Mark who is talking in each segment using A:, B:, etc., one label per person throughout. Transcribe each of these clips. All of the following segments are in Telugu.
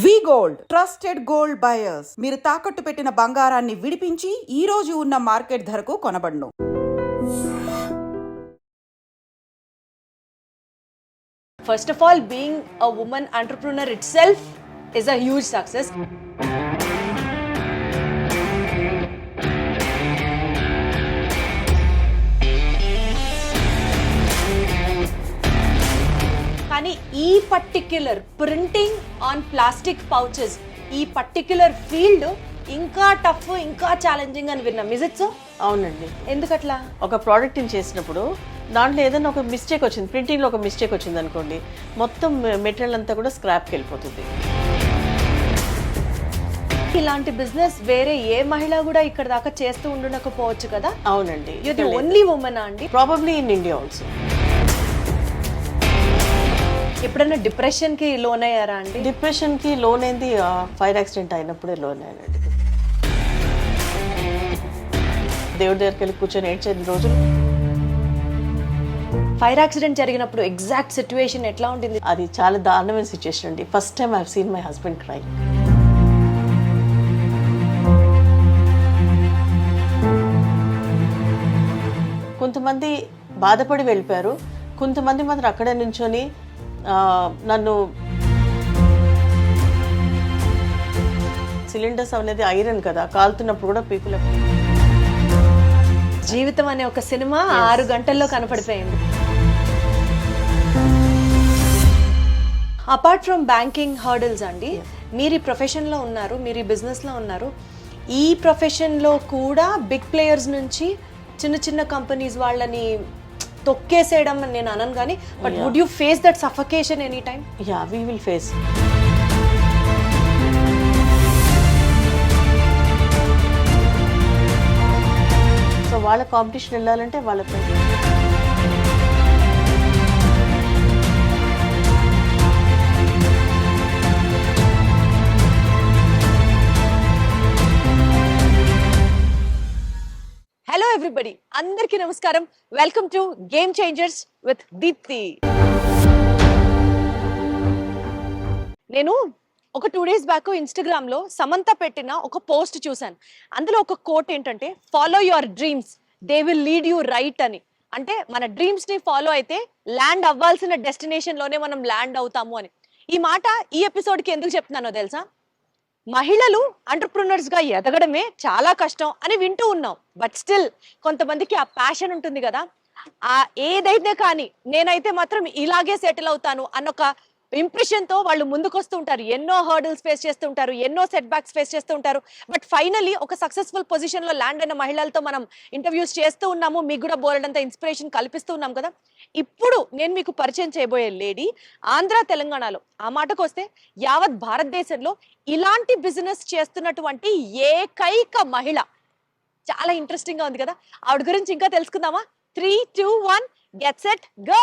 A: వి గోల్డ్ ట్రస్టెడ్ గోల్డ్ బయర్స్ మీరు తాకట్టు పెట్టిన బంగారాన్ని విడిపించి ఈ రోజు ఉన్న మార్కెట్ ధరకు కొనబడును.
B: First of all, being a woman entrepreneur itself is a huge success. కానీ ఈ particular printing on plastic pouches, ఈ పర్టిక్యులర్ ఫీల్డ్ ఇంకా టఫ్, ఇంకా ఛాలెంజింగ్ అని విన్నాం. Is it so?
C: అవునండి.
B: ఎందుకట్లా?
C: ఒక ప్రోడక్ట్ని చేసినప్పుడు దాంట్లో ఏదైనా ఒక మిస్టేక్ వచ్చింది, ప్రింటింగ్లో ఒక మిస్టేక్ వచ్చింది అనుకోండి, మొత్తం మెటీరియల్ అంతా కూడా స్క్రాప్కి వెళ్ళిపోతుంది.
B: ఇలాంటి బిజినెస్ వేరే ఏ మహిళ కూడా ఇక్కడ దాకా చేస్తూ ఉండకపోవచ్చు కదా?
C: అవునండి.
B: యు ది ఓన్లీ ఉమెన్ అండి?
C: Probably in India also.
B: ఎప్పుడైనా డిప్రెషన్ కి లోన్ అయ్యారా అండి?
C: డిప్రెషన్ కి లోన్ అయింది ఫైర్ యాక్సిడెంట్ అయినప్పుడే లోన్ అయ్యానండి. దేవుడి దగ్గరికి వెళ్ళి కూర్చొని ఏడ్చేది రోజులు.
B: ఫైర్ యాక్సిడెంట్ జరిగినప్పుడు ఎగ్జాక్ట్ సిచ్యువేషన్ ఎట్లా ఉంటుంది?
C: అది చాలా దారుణమైన సిచ్యువేషన్ అండి. First time I have seen my husband cry. కొంతమంది బాధపడి వెళ్ళిపోయారు, కొంతమంది మాత్రం అక్కడే నుంచొని నన్ను, సిలిండర్స్ అనేది ఐరన్ కదా, కాలుతున్నప్పుడు కూడా పీపుల్.
B: జీవితం అనే ఒక సినిమా 6 గంటల్లో కనపడిపోయింది. అపార్ట్ ఫ్రమ్ బ్యాంకింగ్ హర్డల్స్ అండి, మీరు ఈ ప్రొఫెషన్లో ఉన్నారు, మీరు ఈ బిజినెస్లో ఉన్నారు. ఈ ప్రొఫెషన్లో కూడా బిగ్ ప్లేయర్స్ నుంచి చిన్న చిన్న కంపెనీస్ వాళ్ళని తొక్కేసేయడం అని నేను అనను, కానీ but would you face that suffocation any time?
C: Yeah, we will face. So వాళ్ళ కాంపిటీషన్ వెళ్ళాలంటే వాళ్ళపై.
B: హలో ఎవ్రీబడి, అందరికీ నమస్కారం. Welcome to game changers with Deepti. నేను ఒక 2 days బ్యాక్ ఇన్స్టాగ్రామ్ లో సమంత పెట్టిన ఒక పోస్ట్ చూశాను. అందులో ఒక కోట్ ఏంటంటే, follow your dreams, they will lead you right అని. అంటే మన డ్రీమ్స్ ని ఫాలో అయితే ల్యాండ్ అవ్వాల్సిన డెస్టినేషన్ లోనే మనం ల్యాండ్ అవుతాము అని. ఈ మాట ఈ ఎపిసోడ్ కి ఎందుకు చెప్తున్నానో తెలుసా? మహిళలు ఎంటర్‌ప్రెన్యూర్స్ గా ఎదగడమే చాలా కష్టం అని వింటూ ఉన్నాం. బట్ స్టిల్ కొంతమందికి ఆ ప్యాషన్ ఉంటుంది కదా, ఆ ఏదైతే కానీ నేనైతే మాత్రం ఇలాగే సెటిల్ అవుతాను అన్నొక ఇంప్రెషన్ తో వాళ్ళు ముందుకు వస్తూ ఉంటారు. ఎన్నో హర్డల్స్ ఫేస్ చేస్తూ ఉంటారు, ఎన్నో సెట్ బ్యాక్స్ ఫేస్ చేస్తూ ఉంటారు. బట్ ఫైనలీ ఒక సక్సెస్ఫుల్ పొజిషన్ లో ల్యాండ్ అయిన మహిళలతో మనం ఇంటర్వ్యూస్ చేస్తూ ఉన్నాము. మీకు కూడా బోలెడంత ఇన్స్పిరేషన్ కల్పిస్తూ ఉన్నాం కదా. ఇప్పుడు నేను మీకు పరిచయం చేయబోయే లేడీ ఆంధ్ర తెలంగాణలో, ఆ మాటకు వస్తే యావత్ భారతదేశంలో ఇలాంటి బిజినెస్ చేస్తున్నటువంటి ఏకైక మహిళ. చాలా ఇంట్రెస్టింగ్ గా ఉంది కదా. ఆవిడ గురించి ఇంకా తెలుసుకుందామా? 3, 2, 1 గెట్ సెట్ గో.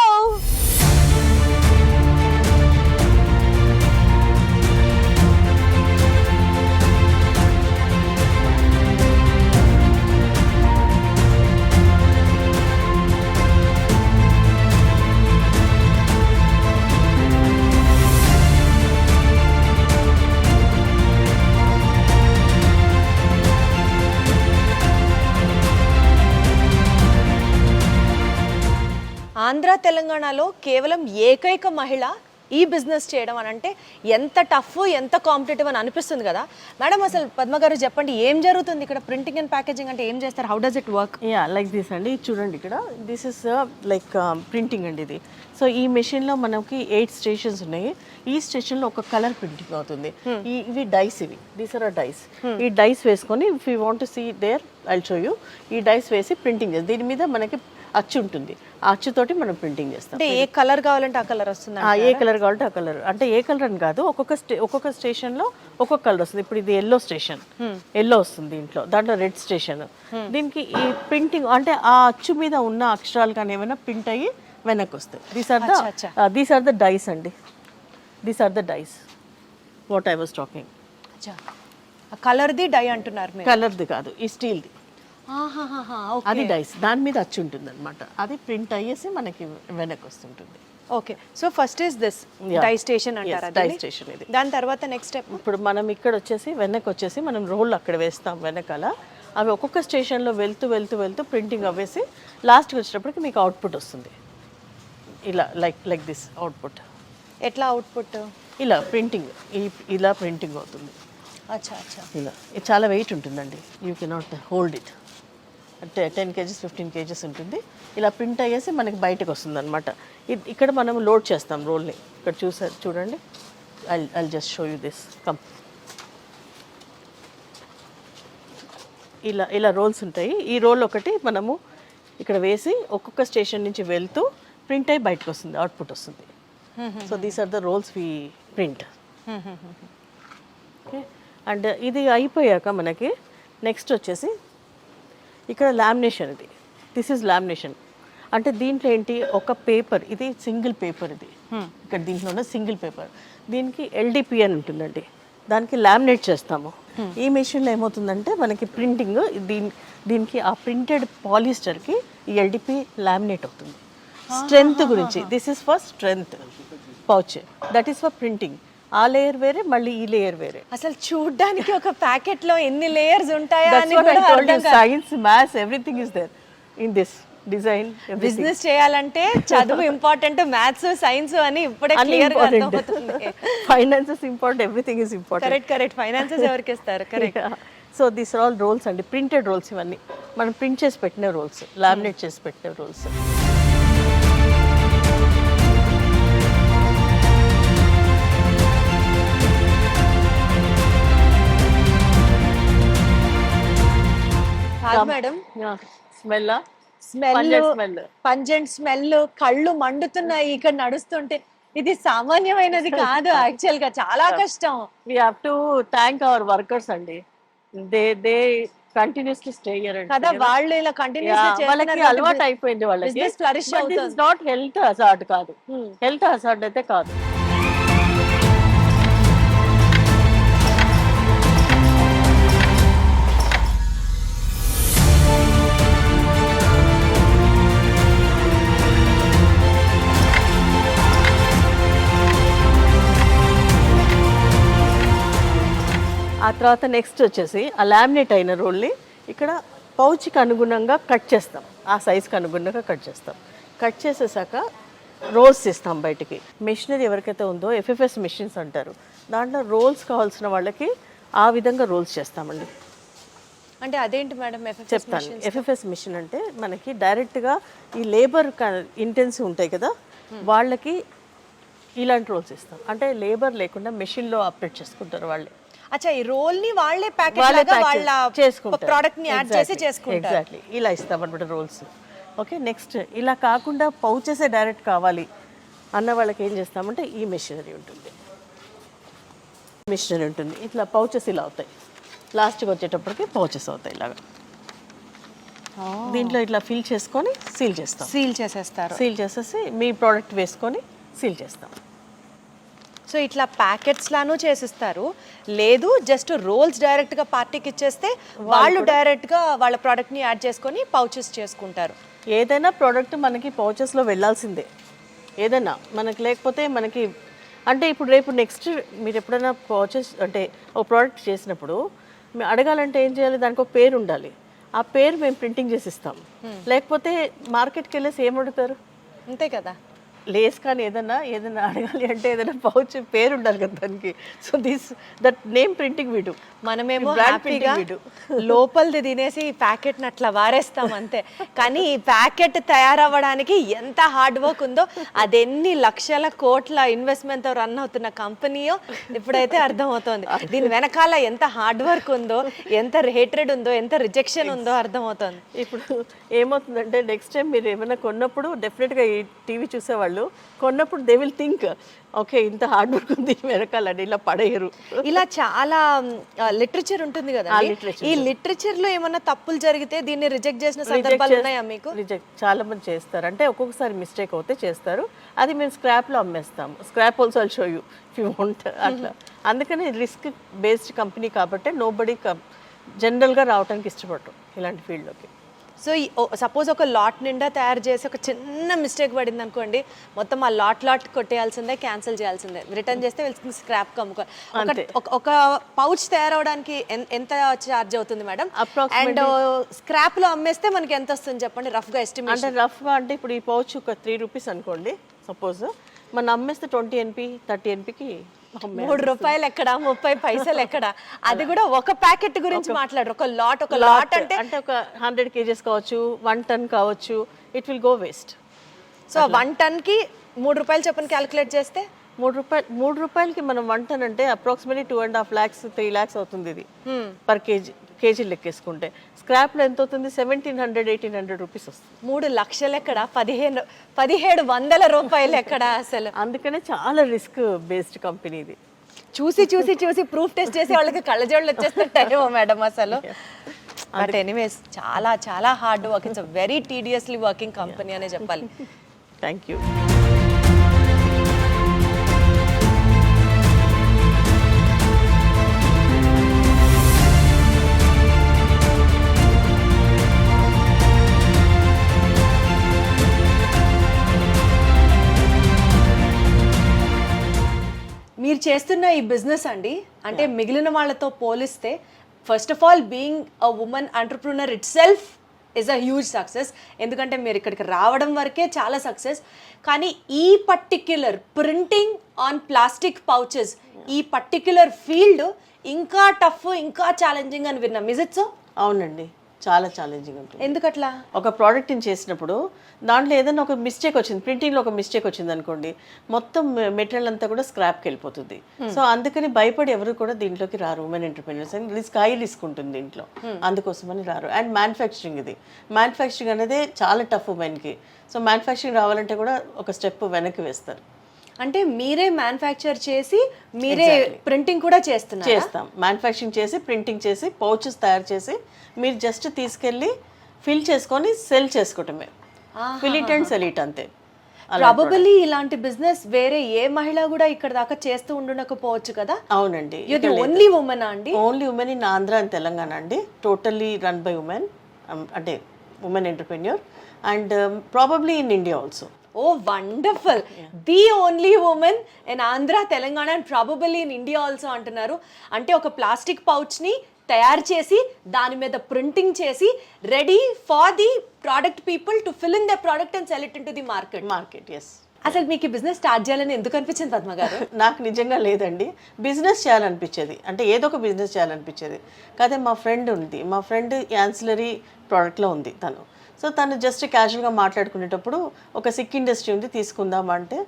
B: ఆంధ్ర తెలంగాణలో కేవలం ఏకైక మహిళ ఈ బిజినెస్ చేయడం అని అంటే ఎంత టఫ్, ఎంత కాంపిటేటివ్ అని అనిపిస్తుంది కదా. మేడం, అసలు పద్మ గారు చెప్పండి, ఏం జరుగుతుంది ఇక్కడ? ప్రింటింగ్ అండ్ ప్యాకేజింగ్ అంటే ఏం చేస్తారు? How does it work?
C: Yeah, like this అండి. చూడండి, ఇక్కడ దిస్ ఇస్ లైక్ ప్రింటింగ్ అండి ఇది. సో ఈ మెషిన్లో మనకి 8 స్టేషన్స్ ఉన్నాయి. ఈ స్టేషన్లో ఒక కలర్ ప్రింటింగ్ అవుతుంది. ఇవి డైస్, ఇవి దీస్ ఆర్ డైస్. ఈ డైస్ వేసుకొని if you want to see there I'll show you. ఈ డైస్ వేసి ప్రింటింగ్ చేస్తాం. దీని మీద మనకి అచ్చు ఉంటుంది, ఆ అచ్చుతోటి మనం చేస్తాం.
B: అంటే ఏ కలర్ కావాలంటే ఆ కలర్ వస్తుంది?
C: ఏ కలర్ కావాలంటే ఆ కలర్. అంటే ఏ కలర్ అని కాదు, ఒక్కొక్క స్టేషన్లో ఒక్కొక్క కలర్ వస్తుంది. ఇప్పుడు ఇది ఎల్లో స్టేషన్, ఎల్లో వస్తుంది దీంట్లో. దాంట్లో రెడ్ స్టేషన్. దీనికి ఈ ప్రింటింగ్ అంటే ఆ అచ్చు మీద ఉన్న అక్షరాలు కానీ ఏమైనా ప్రింట్ అయ్యి వెనక్కి వస్తాయి. దీస్ ఆర్ ద డైస్ అండి. These are the dies what I was talking.
B: కలర్ది డై అంటున్నారు?
C: కలర్ది కాదు, ఈ స్టీల్ది. అది డైస్, దాని మీద అచ్చు ఉంటుంది అనమాట. అది ప్రింట్ అయ్యేసి మనకి వెనక్కి వస్తుంటుంది.
B: Okay, so first is this
C: Yeah.
B: Die station అంటారా
C: డై
B: దీన్ని?
C: స్టేషన్ ఇది.
B: దాని తర్వాత నెక్స్ట్ స్టెప్
C: ఇప్పుడు మనం ఇక్కడ వచ్చేసి వెనక్కి వచ్చేసి మనం రోల్ అక్కడ వేస్తాం వెనకాల. అవి ఒక్కొక్క స్టేషన్లో వెళ్తూ వెళ్తూ వెళ్తూ ప్రింటింగ్ అవ్వేసి లాస్ట్కి వచ్చేటప్పటికి మీకు అవుట్పుట్ వస్తుంది. ఇలా లైక్ దిస్ అవుట్పుట్.
B: ఎట్లా అవుట్పుట్?
C: ఇలా ప్రింటింగ్ ఇలా ప్రింటింగ్ అవుతుంది.
B: అచ్చా అచ్చా.
C: ఇలా ఇది చాలా వెయిట్ ఉంటుందండి. You cannot hold it. అంటే 10 kgs 15 kgs ఉంటుంది. ఇలా ప్రింట్ అయ్యేసి మనకి బయటకు వస్తుంది అనమాట. ఇక్కడ మనం లోడ్ చేస్తాం రోల్ని. ఇక్కడ చూడండి. I just show you this. Come. ఇలా రోల్స్ ఉంటాయి. ఈ రోల్ ఒకటి మనము ఇక్కడ వేసి ఒక్కొక్క స్టేషన్ నుంచి వెళ్తూ ప్రింట్ అయ్యి బయటకు వస్తుంది, అవుట్పుట్ వస్తుంది. So these are the rolls we print. Okay, and ఇది అయిపోయాక మనకి నెక్స్ట్ వచ్చేసి ఇక్కడ లామినేషన్. This is lamination. అంటే దీంట్లో ఏంటి, ఒక పేపర్, ఇది సింగిల్ పేపర్. ఇది ఇక్కడ దీంట్లో ఉన్న సింగిల్ పేపర్. దీనికి ఎల్డిపి అని ఉంటుందండి. దానికి లామినేట్ చేస్తాము. ఈ మెషిన్లో ఏమవుతుందంటే మనకి ప్రింటింగ్ దీనికి ఆ ప్రింటెడ్ పాలిస్టర్కి ఈ ఎల్డిపి లామినేట్ అవుతుంది. స్ట్రెంగ్త్ గురించి, this is for strength pouch, that is for printing. ఆ లేయర్ వేరే, మళ్ళీ ఈ లేయర్ వేరే.
B: అసలు చూడ్డానికి ఒక ప్యాకెట్ లో ఎన్ని లేయర్స్ ఉంటాయా అని కూడా అర్థం కాదు.
C: Science, maths, everything is there in this design.
B: Business చేయాలంటే చదువు ఇంపార్టెంట్, మ్యాథ్స్ సైన్స్ అని ఇప్పుడే క్లియర్ గా అర్థమవుతుంది.
C: Finances important, everything is important.
B: Correct. Finances ఎవరికి ఇస్తారు? Correct.
C: So these are all rolls అండి, ప్రింటెడ్ రోల్స్. ఇవన్నీ మనం ప్రింట్ చేసి పెట్టిన రోల్స్, లామినేట్ చేసి పెట్టిన rolls.
B: Madam,
C: smell
B: smell, pungent smell, కళ్ళు మండుతున్నాయి ఇక్కడ నడుస్తుంటే. ఇది సామాన్యమైనది కాదు, యాక్చువల్ గా చాలా కష్టం.
C: We have to thank our workers అండి. దే కంటిన్యూస్లీ స్టే హియర్
B: కదా. వాళ్ళు ఇలా కంటిన్యూస్
C: వాళ్ళకి అలవాటు అయిపోయింది. వాళ్ళకి
B: ఫ్లరిష్ అవుతుంది.
C: నాట్ హెల్త్ హజార్డ్ కాదు, హెల్త్ హజార్డ్ అయితే కాదు. ఆ తర్వాత నెక్స్ట్ వచ్చేసి ఆ లామినేట్ అయిన రోల్ని ఇక్కడ పౌచ్కి అనుగుణంగా కట్ చేస్తాం. ఆ సైజ్కి అనుగుణంగా కట్ చేస్తాం. కట్ చేసేసాక రోల్స్ ఇస్తాం బయటికి. మెషినరీ ఎవరికైతే ఉందో ఎఫ్ఎఫ్ఎస్ మెషిన్స్ అంటారు. దాంట్లో రోల్స్ కావాల్సిన వాళ్ళకి ఆ విధంగా రోల్స్ చేస్తామండి.
B: అంటే అదేంటి మేడం?
C: చెప్తాను. ఎఫ్ఎఫ్ఎస్ మిషన్ అంటే మనకి డైరెక్ట్గా ఈ లేబర్ ఇంటెన్సివ్ ఉంటాయి కదా, వాళ్ళకి ఇలాంటి రోల్స్ ఇస్తాం. అంటే లేబర్ లేకుండా మెషిన్లో ఆపరేట్ చేసుకుంటారు వాళ్ళే.
B: అచ్చా, ఈ రోల్ ని వాళ్ళే ప్యాకెట్ లాగా వాళ్ళ ప్రొడక్ట్ ని యాడ్ చేసి చేసుకుంటారు.
C: ఎగ్జాక్ట్లీ ఇలా ఇస్తాం అన్నమాట రోల్స్. ఓకే, నెక్స్ట్ ఇలా కాకుండా పౌచెసే డైరెక్ట్ కావాలి అన్న వాళ్ళకి ఏం చేస్తామంటే ఈ మెషినరీ ఉంటుంది. ఇట్లా పౌచెస్ ఇలా అవుతాయి. లాస్ట్కి వచ్చేటప్పటికి పౌచెస్ అవుతాయి ఇలాగా. దీంట్లో ఇట్లా ఫిల్ చేసుకొని సీల్ చేస్తాం.
B: సీల్ చేసేస్తారు.
C: సీల్ చేసేసి మీ ప్రోడక్ట్ వేసుకొని సీల్ చేస్తాం.
B: సో ఇట్లా ప్యాకెట్స్ లాను చేసిస్తారు. లేదు జస్ట్ రోల్స్ డైరెక్ట్ గా పార్టీకి ఇచ్చేస్తే వాళ్ళు డైరెక్ట్ గా వాళ్ళ ప్రోడక్ట్ ని యాడ్ చేసుకొని పౌచెస్ చేసుకుంటారు.
C: ఏదైనా ప్రోడక్ట్ మనకి పౌచెస్లో వెళ్ళాల్సిందే. ఏదైనా మనకి లేకపోతే మనకి అంటే ఇప్పుడు రేపు నెక్స్ట్ మీరు ఎప్పుడైనా పౌచెస్ అంటే ఒక ప్రోడక్ట్ చేసినప్పుడు మేము అడగాలంటే ఏం చేయాలి, దానికి ఒక పేరు ఉండాలి. ఆ పేరు మేము ప్రింటింగ్ చేసి ఇస్తాం. లేకపోతే మార్కెట్కి వెళ్ళేసి ఏం అడుగుతారు?
B: అంతే కదా.
C: లేస్ కానీ ఏదైనా అడగాలి అంటే ఏదైనా పౌచ్ పేరు ఉండాలి కదా దానికి. సో దట్ నేమ్ ప్రింటింగ్ వీడు.
B: మనమేమో హ్యాపీగా లోపలిది తినేసి ఈ ప్యాకెట్ని అట్లా వారేస్తాం అంతే. కానీ ఈ ప్యాకెట్ తయారవ్వడానికి ఎంత హార్డ్ వర్క్ ఉందో, అది ఎన్ని లక్షల కోట్ల ఇన్వెస్ట్మెంట్తో రన్ అవుతున్న కంపెనీయో ఇప్పుడైతే అర్థమవుతోంది. దీని వెనకాల ఎంత హార్డ్ వర్క్ ఉందో, ఎంత హేట్రెడ్ ఉందో, ఎంత రిజెక్షన్ ఉందో అర్థమవుతోంది.
C: ఇప్పుడు ఏమవుతుందంటే నెక్స్ట్ టైం మీరు ఏమైనా కొన్నప్పుడు డెఫినెట్గా ఈ టీవీ చూసేవాళ్ళు కొన్నప్పుడు దే విల్ థింక్ ఓకే ఇంత హార్డ్ వర్క్ ఉంది వెనకాలని, ఇలా పడేయరు.
B: ఇలా చాలా లిటరేచర్ ఉంటుంది కదా, ఈ లిటరేచర్ లో ఏమన్నా తప్పులు జరిగితే దీన్ని రిజెక్ట్ చేసిన సందర్భాలు ఉన్నాయా మీకు?
C: రిజెక్ట్ చాలా మంది చేస్తారు. అంటే ఒక్కొక్కసారి మిస్టేక్ అవుతే చేస్తారు. అది మేము స్క్రాప్లో అమ్మేస్తాము. Scrap also I'll show you if you want. అట్లా అందుకని రిస్క్ బేస్డ్ కంపెనీ కాబట్టి నోబడీ జనరల్గా రావడానికి ఇష్టపడరు ఇలాంటి ఫీల్డ్లోకి.
B: సో సపోజ్ ఒక లాట్ నిండా తయారు చేసి ఒక చిన్న మిస్టేక్ పడింది అనుకోండి, మొత్తం ఆ లాట్ కొట్టేయాల్సిందే, క్యాన్సిల్ చేయాల్సిందే, రిటర్న్ చేస్తే వెళ్తుంది స్క్రాప్
C: అంతే.
B: ఒక పౌచ్ తయారవడానికి ఎంత ఛార్జ్ అవుతుంది మేడం? అండ్ స్క్రాప్ లో అమ్మేస్తే మనకి ఎంత వస్తుంది చెప్పండి రఫ్ గా ఎస్టిమేట్?
C: అంటే రఫ్గా అంటే ఇప్పుడు ఈ పౌచ్ ఒక 3 రూపీస్ అనుకోండి సపోజ్, మనం అమ్మేస్తే 20 NP 30 NPకి
B: 3 రూపాయలు ఎక్కడ, 30 పైసలు ఎక్కడ? అది కూడా ఒక ప్యాకెట్ గురించి మాట్లాడరు, ఒక లాట్ అంటే
C: ఒక 100 kgs కావచ్చు, 1 ton కావచ్చు, it will go waste.
B: So 1 ton కి 3 రూపాయలు చెప్పని క్యాలిక్యులేట్ చేస్తే
C: 3 రూపాయలకి మనం 1 ton అంటే అప్రాక్సిమేట్లీ 2.5 lakhs 3 lakhs అవుతుంది ఇది పర్ కేజీ లెక్కేసుకుంటే. స్క్రాప్లో ఎంత అవుతుంది? 1700-1800 రూపీస్ వస్తుంది.
B: 3 లక్షలు ఎక్కడ, 1700 రూపాయలు ఎక్కడ అసలు?
C: అందుకనే చాలా రిస్క్ బేస్డ్ కంపెనీ ఇది.
B: చూసి ప్రూఫ్ టెస్ట్ చేసి వాళ్ళకి కళ్ళజోళ్ళు వచ్చేస్తుంటాయేమో మేడం అసలు. బట్ ఎనీవేస్ చాలా చాలా hard work, it's very tediously working company అనే చెప్పాలి.
C: Thank you.
B: మీరు చేస్తున్న ఈ బిజినెస్ అండి, అంటే మిగిలిన వాళ్ళతో పోలిస్తే first of all being a women entrepreneur itself is a huge success. ఎందుకంటే మీరు ఇక్కడికి రావడం వరకే చాలా సక్సెస్, కానీ ఈ particular printing on plastic pouches, ఈ పర్టిక్యులర్ ఫీల్డ్ ఇంకా టఫ్, ఇంకా ఛాలెంజింగ్ అని విన్నాం. Is it so?
C: అవునండి, చాలా ఛాలెంజింగ్ ఉంటుంది.
B: ఎందుకట్లా?
C: ఒక ప్రోడక్ట్ని చేసినప్పుడు దాంట్లో ఏదైనా ఒక మిస్టేక్ వచ్చింది, ప్రింటింగ్లో ఒక మిస్టేక్ వచ్చింది అనుకోండి, మొత్తం మెటీరియల్ అంతా కూడా స్క్రాప్కి వెళ్ళిపోతుంది. సో అందుకని భయపడి ఎవరు కూడా దీంట్లోకి రారు women entrepreneurs. And high risk ఉంటుంది దీంట్లో, అందుకోసమని రారు. అండ్ మ్యానుఫ్యాక్చరింగ్, ఇది మ్యానుఫ్యాక్చరింగ్ అనేది చాలా టఫ్ ఉమెన్కి. సో మ్యానుఫ్యాక్చరింగ్ రావాలంటే కూడా ఒక స్టెప్ వెనక్కి వేస్తారు.
B: అంటే మీరే మ్యానుఫ్యాక్చర్ చేసి మీరే ప్రింటింగ్ కూడా చేస్తున్నారు?
C: చేస్తాం, మ్యానుఫ్యాక్చరింగ్ చేసి ప్రింటింగ్ చేసి పౌచెస్ తయారు చేసి మీరు జస్ట్ తీసుకెళ్ళి ఫిల్ చేసుకొని సెల్ చేసుకోవటమే. Fill it and sell it అంతే.
B: ప్రాబబలీ ఇలాంటి బిజినెస్ వేరే ఏ మహిళ కూడా ఇక్కడ దాకా చేస్తూ ఉండకపోవచ్చు కదా?
C: అవునండి,
B: ఇది ఓన్లీ ఉమెన్ అండి?
C: Only women in Andhra and Telangana అండి. టోటల్లీ రన్ బై ఉమెన్, అంటే women entrepreneur, and probably in India also.
B: Oh wonderful, the only women in Andhra, Telangana and probably in India also అంటున్నారు. అంటే ఒక ప్లాస్టిక్ పౌచ్ని తయారు చేసి దాని మీద ప్రింటింగ్ చేసి ready for the product people to fill in the product and sell it in to the market.
C: Yes.
B: అసలు మీకు ఈ బిజినెస్ స్టార్ట్ చేయాలని ఎందుకు అనిపించింది పద్మ గారు?
C: నాకు నిజంగా లేదండి, బిజినెస్ చేయాలనిపించేది, అంటే ఏదో ఒక బిజినెస్ చేయాలనిపించేది. కాదే మా ఫ్రెండ్ ఉంది, మా ఫ్రెండ్ యాన్సిలరీ ప్రోడక్ట్లో ఉంది తను. సో తను జస్ట్ క్యాజువల్గా మాట్లాడుకునేటప్పుడు ఒక సిక్ ఇండస్ట్రీ ఉంది తీసుకుందామా అంటే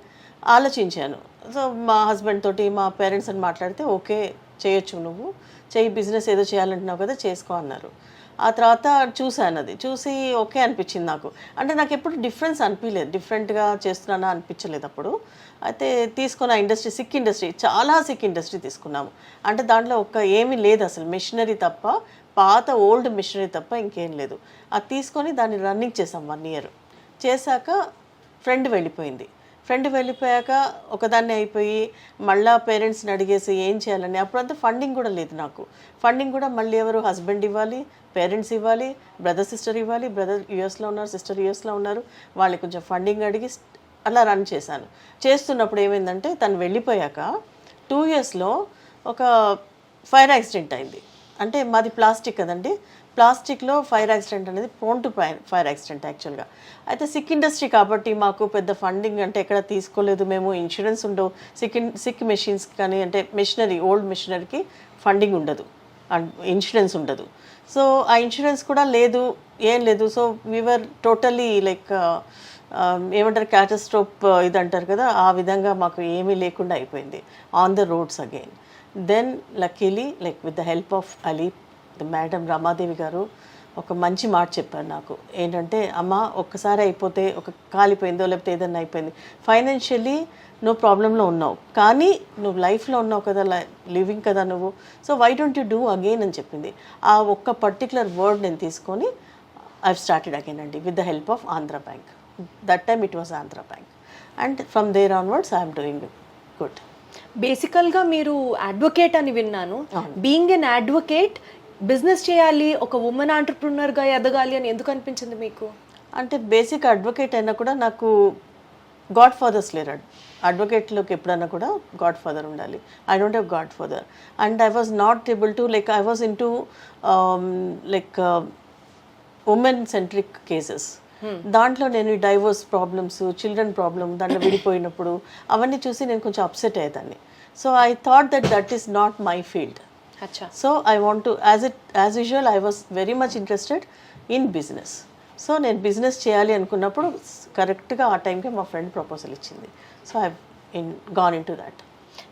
C: ఆలోచించాను. సో మా హస్బెండ్ తోటి మా పేరెంట్స్ అని మాట్లాడితే ఓకే చేయొచ్చు, నువ్వు చెయ్యి, బిజినెస్ ఏదో చేయాలంటున్నావు కదా చేసుకో అన్నారు. ఆ తర్వాత చూశాను, అది చూసి ఓకే అనిపించింది నాకు. అంటే నాకు ఎప్పుడు డిఫరెన్స్ అనిపించలేదు, డిఫరెంట్గా చేస్తున్నానా అనిపించలేదు అప్పుడు. అయితే తీసుకున్న ఇండస్ట్రీ సిక్ ఇండస్ట్రీ, చాలా సిక్ ఇండస్ట్రీ తీసుకున్నాము. అంటే దాంట్లో ఏమీ లేదు అసలు, మెషినరీ తప్ప, పాత ఓల్డ్ మిషనరీ తప్ప ఇంకేం లేదు. అది తీసుకొని దాన్ని రన్నింగ్ చేసాం 1 year. చేశాక ఫ్రెండ్ వెళ్ళిపోయాక ఒకదాన్ని అయిపోయి మళ్ళీ పేరెంట్స్ని అడిగేసి ఏం చేయాలని, అప్పుడంతా ఫండింగ్ కూడా లేదు నాకు. ఫండింగ్ కూడా మళ్ళీ ఎవరు, హస్బెండ్ ఇవ్వాలి, పేరెంట్స్ ఇవ్వాలి, బ్రదర్ సిస్టర్ ఇవ్వాలి. బ్రదర్ యూఎస్లో ఉన్నారు, సిస్టర్ యూఎస్లో ఉన్నారు, వాళ్ళకి కొంచెం ఫండింగ్ అడిగి అలా రన్ చేశాను. చేస్తున్నప్పుడు ఏమైందంటే తను వెళ్ళిపోయాక 2 yearsలో ఒక ఫైర్ యాక్సిడెంట్ అయింది. అంటే మాది ప్లాస్టిక్ కదండి, ప్లాస్టిక్లో ఫైర్ యాక్సిడెంట్ అనేది ప్రోన్ టు ఫైర్ యాక్సిడెంట్ యాక్చువల్గా. అయితే సిక్ ఇండస్ట్రీ కాబట్టి మాకు పెద్ద ఫండింగ్ అంటే ఎక్కడ తీసుకోలేదు మేము, ఇన్సూరెన్స్ ఉండవు సిక్ మెషిన్స్ కానీ, అంటే మెషినరీ ఓల్డ్ మెషినరీకి ఫండింగ్ ఉండదు, ఇన్సూరెన్స్ ఉండదు. సో ఆ ఇన్సూరెన్స్ కూడా లేదు, ఏం లేదు. సో వీఆర్ టోటల్లీ లైక్ ఏమంటారు క్యాటస్ట్రోఫ్ ఇది అంటారు కదా, ఆ విధంగా మాకు ఏమీ లేకుండా అయిపోయింది, on the roads again. Then luckily like with the help of Ali, madam Ramadevi garu ఒక మంచి మాట చెప్పారు నాకు. ఏంటంటే అమ్మ ఒక్కసారి అయిపోతే, ఒక కాలిపోయిందో లేకపోతే ఏదన్నా అయిపోయింది, ఫైనాన్షియల్లీ నువ్వు ప్రాబ్లంలో ఉన్నావు కానీ నువ్వు లైఫ్లో ఉన్నావు కదా, లివింగ్ కదా నువ్వు, so why don't you do again అని చెప్పింది. ఆ ఒక్క పర్టికులర్ వర్డ్ నేను తీసుకొని ఐ స్టార్టెడ్ అగైన్ అండి, with the help of Andhra Bank. That time it was Andhra Bank, and from there onwards I'm doing good.
B: బేసికల్గా మీరు అడ్వకేట్ అని విన్నాను. బీయింగ్ ఎన్ అడ్వకేట్ బిజినెస్ చేయాలి, ఒక ఉమెన్ ఆంటర్ప్రినర్గా ఎదగాలి అని ఎందుకు అనిపించింది మీకు?
C: అంటే బేసిక్ అడ్వకేట్ అయినా కూడా నాకు గాడ్ ఫాదర్స్ లేరు. అడ్వకేట్లోకి ఎప్పుడన్నా కూడా గాడ్ ఫాదర్ ఉండాలి. I don't have God father and I was not able to like I was in to like women centric cases. దాంట్లో నేను డైవోర్స్ ప్రాబ్లమ్స్, చిల్డ్రన్ ప్రాబ్లమ్ దాంట్లో విడిపోయినప్పుడు అవన్నీ చూసి నేను కొంచెం అప్సెట్ అయ్యేదాన్ని. So I thought that is not my field.
B: అచ్చా.
C: So I want to as usual I was very much interested in business. So నేను బిజినెస్ చేయాలి అనుకున్నప్పుడు కరెక్ట్గా ఆ టైంకి మా ఫ్రెండ్ ప్రపోజల్ ఇచ్చింది. So I gone into that.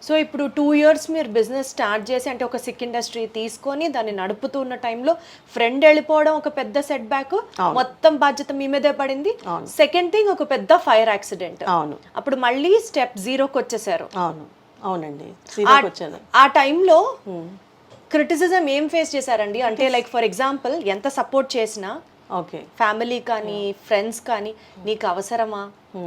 B: So ఇప్పుడు 2 years మీరు బిజినెస్ స్టార్ట్ చేసి, అంటే ఒక సిక్ ఇండస్ట్రీ తీసుకొని దాన్ని నడుపుతూ ఉన్న టైంలో ఫ్రెండ్ వెళ్ళిపోవడం ఒక పెద్ద సెట్ బ్యాక్, మొత్తం బాధ్యత మీ మీదే పడింది. సెకండ్ థింగ్ ఒక పెద్ద ఫైర్ యాక్సిడెంట్.
C: అవును.
B: అప్పుడు మళ్ళీ స్టెప్ 0కి వచ్చేసారు.
C: అవునండి, సీరియస్గా వచ్చాను.
B: ఆ టైంలో క్రిటిసిజం ఏం ఫేస్ చేశారండి? అంటే లైక్ ఫర్ ఎగ్జాంపుల్, ఎంత సపోర్ట్ చేసినా
C: ఓకే,
B: ఫ్యామిలీ కానీ ఫ్రెండ్స్ కానీ నీకు అవసరమా,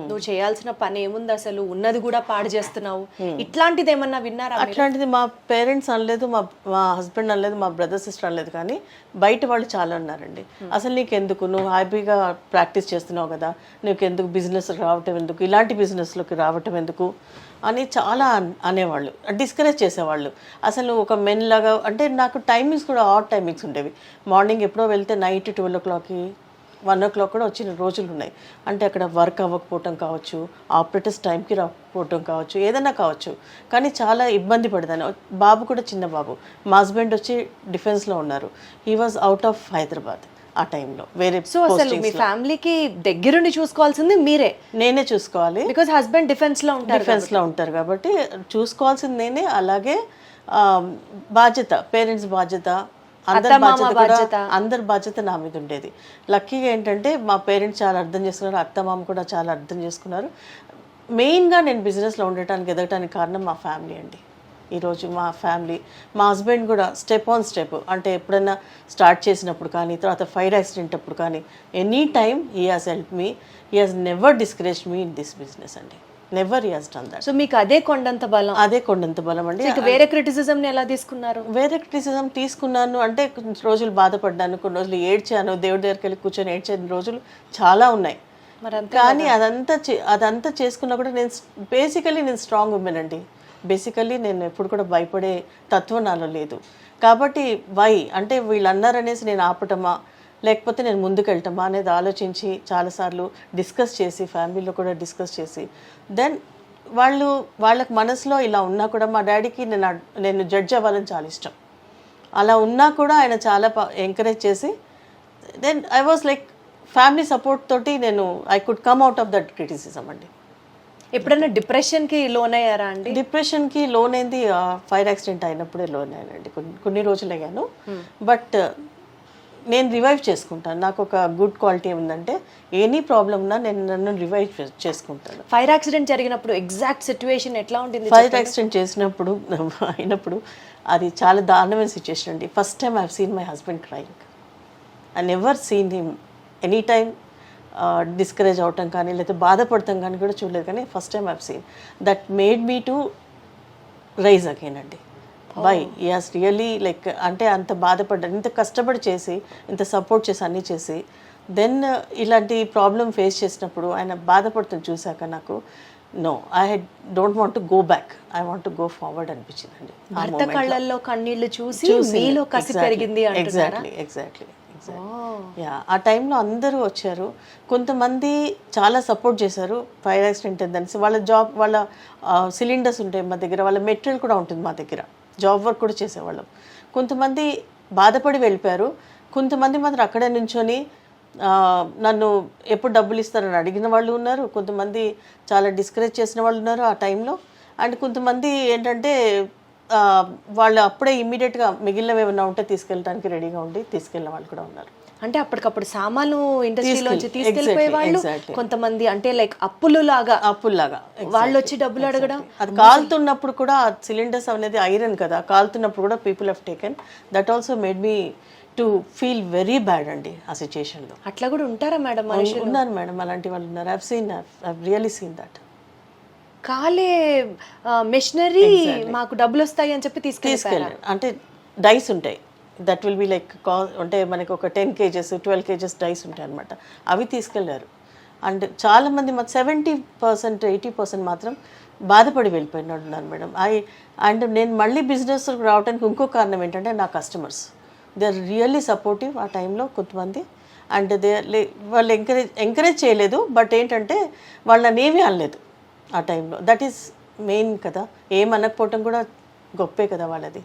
B: నువ్వు చేయాల్సిన పని ఏముంది, అసలు ఉన్నది కూడా పాడు చేస్తున్నావు, ఇట్లాంటిది ఏమన్నా విన్నారా?
C: అట్లాంటిది మా పేరెంట్స్ అనలేదు, మా హస్బెండ్ అనలేదు, మా బ్రదర్ సిస్టర్ అనలేదు, కానీ బయట వాళ్ళు చాలా ఉన్నారండి. అసలు నీకెందుకు, నువ్వు హ్యాపీగా ప్రాక్టీస్ చేస్తున్నావు కదా, నీకెందుకు బిజినెస్ రావటం ఎందుకు, ఇలాంటి బిజినెస్లోకి రావటం ఎందుకు అని చాలా అనేవాళ్ళు, డిస్కరేజ్ చేసేవాళ్ళు. అసలు ఒక మెన్ లాగా, అంటే నాకు టైమింగ్స్ కూడా ఆడ్ టైమింగ్స్ ఉండేవి. మార్నింగ్ ఎప్పుడో వెళ్తే నైట్ 12 o'clockకి 1 o'clock కూడా వచ్చిన రోజులు ఉన్నాయి. అంటే అక్కడ వర్క్ అవ్వకపోవటం కావచ్చు, ఆపరేటర్స్ టైంకి రాకపోవటం కావచ్చు, ఏదైనా కావచ్చు, కానీ చాలా ఇబ్బంది పడేదాన్ని. బాబు కూడా చిన్న బాబు. మా హస్బెండ్ వచ్చి డిఫెన్స్లో ఉన్నారు. He was out of Hyderabad ఆ టైంలో, వేరే.
B: సో అసలు మీ ఫ్యామిలీకి దగ్గరుండి చూసుకోవాల్సింది మీరే?
C: నేనే చూసుకోవాలి,
B: బికాజ్ హస్బెండ్ డిఫెన్స్లో ఉంటారు
C: కాబట్టి చూసుకోవాల్సింది నేనే. అలాగే బాధ్యత, పేరెంట్స్ బాధ్యత, అందరి బాధ్యత నా మీద ఉండేది. లక్కీగా ఏంటంటే మా పేరెంట్స్ చాలా అర్థం చేసుకున్నారు, అత్తమామ కూడా చాలా అర్థం చేసుకున్నారు. మెయిన్గా నేను బిజినెస్లో ఉండటానికి ఎదగటానికి కారణం మా ఫ్యామిలీ అండి. ఈరోజు మా ఫ్యామిలీ, మా హస్బెండ్ కూడా స్టెప్ ఆన్ స్టెప్, అంటే ఎప్పుడైనా స్టార్ట్ చేసినప్పుడు కానీ, తర్వాత ఫైర్ యాక్సిడెంట్ అప్పుడు కానీ, any time he has help me. He has never discourage me in this business అండి. Never he has done that.
B: So మీకు అదే కొండంత బలం?
C: అదే కొండంత బలం అండి.
B: వేరే క్రిటిసిజంని ఎలా తీసుకున్నారు?
C: వేరే క్రిటిసిజం తీసుకున్నాను అంటే కొన్ని రోజులు బాధపడ్డాను, కొన్ని రోజులు ఏడ్చాను, దేవుడి దగ్గరికి వెళ్ళి కూర్చొని ఏడ్చిన రోజులు చాలా ఉన్నాయి. కానీ అదంతా చేసుకున్నా కూడా నేను బేసికలీ నేను స్ట్రాంగ్ ఉమెన్ అండి. బేసికలీ నేను ఎప్పుడు కూడా భయపడే తత్వం నాలో లేదు. కాబట్టి అంటే వీళ్ళు అన్నారనేసి నేను ఆపటమా, లేకపోతే నేను ముందుకు వెళ్ళటమా అనేది ఆలోచించి చాలాసార్లు డిస్కస్ చేసి, ఫ్యామిలీలో కూడా డిస్కస్ చేసి, దెన్ వాళ్ళకి మనసులో ఇలా ఉన్నా కూడా, మా డాడీకి నేను జడ్జ్ అవ్వాలని చాలా ఇష్టం. అలా ఉన్నా కూడా ఆయన చాలా ఎంకరేజ్ చేసి, then I was like family support తోటి నేను I could come out of that criticism అండి.
B: ఎప్పుడైనా డిప్రెషన్కి లోన్ అయ్యారా అండి?
C: డిప్రెషన్కి లోన్ అయింది ఫైర్ యాక్సిడెంట్ అయినప్పుడే లోన్ అయ్యానండి. కొన్ని రోజులు అయ్యాను. బట్ నేను రివైవ్ చేసుకుంటాను. నాకు ఒక గుడ్ క్వాలిటీ ఏముందంటే, ఎనీ ప్రాబ్లం ఉన్నా నేను నన్ను రివైవ్ చేసుకుంటాను.
B: ఫైర్ యాక్సిడెంట్ జరిగినప్పుడు ఎగ్జాక్ట్ సిచ్యువేషన్ ఎట్లా ఉంటుంది?
C: ఫైర్ యాక్సిడెంట్ అయినప్పుడు అది చాలా దారుణమైన సిచ్యువేషన్ అండి. First time I have seen my husband crying. I never seen him any time discourage అవటం కానీ, లేకపోతే బాధపడటం కానీ కూడా చూడలేదు. కానీ first time I have seen that made me to rise again అండి. Why he has really like, అంటే అంత బాధపడ్డాను, ఇంత కష్టపడి చేసి, ఇంత సపోర్ట్ చేసి, అన్నీ చేసి, దెన్ ఇలాంటి ప్రాబ్లం ఫేస్ చేసినప్పుడు ఆయన బాధపడుతుంది చూశాక నాకు I don't want to go back, I want to go forward అనిపించిందండి.
B: భర్త కళ్ళల్లో కన్నీళ్లు చూసి మీలో కసి పెరిగింది అంటున్నారా?
C: ఎగ్జాక్ట్లీ. యా, ఆ టైంలో అందరూ వచ్చారు. కొంతమంది చాలా సపోర్ట్ చేశారు. ఫైర్ యాక్సిడెంట్ ఏందనేసి వాళ్ళ సిలిండర్స్ ఉంటాయి మా దగ్గర, వాళ్ళ మెటీరియల్ కూడా ఉంటుంది మా దగ్గర, జాబ్ వర్క్ కూడా చేసేవాళ్ళం. కొంతమంది బాధపడి వెళ్ళిపోయారు. కొంతమంది మాత్రం అక్కడే నుంచొని నన్ను ఎప్పుడు డబ్బులు ఇస్తారని అడిగిన వాళ్ళు ఉన్నారు. కొంతమంది చాలా డిస్కరేజ్ చేసిన వాళ్ళు ఉన్నారు ఆ టైంలో. అండ్ కొంతమంది ఏంటంటే వాళ్ళు అప్పుడే ఇమ్మీడియట్గా మిగిలినవి ఏమైనా ఉంటే తీసుకెళ్ళడానికి రెడీగా ఉండి తీసుకెళ్ళిన వాళ్ళు కూడా ఉన్నారు.
B: అంటే అప్పటికప్పుడు సామాను ఇండస్ట్రీలోంచి తీసుకెళ్ళిపోయే వాళ్ళు, కొంతమంది అంటే లైక్ అప్పుల్లాగా వాళ్ళు వచ్చి డబ్బులు అడగడం.
C: అది కాలుతున్నప్పుడు కూడా, సిలిండర్స్ అనేది ఐరన్ కదా, కాలుతున్నప్పుడు కూడా people have taken that also made me to feel very bad అండి ఆ సిచ్యుయేషన్లో.
B: అట్లా కూడా ఉంటారా మేడం?
C: ఉన్నారు మేడం, అలాంటి వాళ్ళు ఉన్నారు. I really seen that.
B: కాలే మెషినరీ మాకు డబ్బులు వస్తాయి అని చెప్పి తీసుకెళ్ళారు.
C: అంటే డైస్ ఉంటాయి, దట్ విల్ బి లైక్ అంటే మనకి ఒక 10 kgs 12 kgs డైస్ ఉంటాయి అనమాట. అవి తీసుకెళ్లారు. అండ్ చాలామంది మా 70% 80% మాత్రం బాధపడి వెళ్ళిపోయినాడు ఉన్నారు మేడం. అండ్ నేను మళ్ళీ బిజినెస్ రావడానికి ఇంకో కారణం ఏంటంటే నా customers they are really supportive ఆ టైంలో కొంతమంది. అండ్ వాళ్ళు ఎంకరేజ్ చేయలేదు, బట్ ఏంటంటే వాళ్ళని ఏమీ అనలేదు ఆ టైంలో. దట్ ఈస్ మెయిన్ కదా, ఏమనకపోవటం కూడా గొప్పే కదా వాళ్ళది.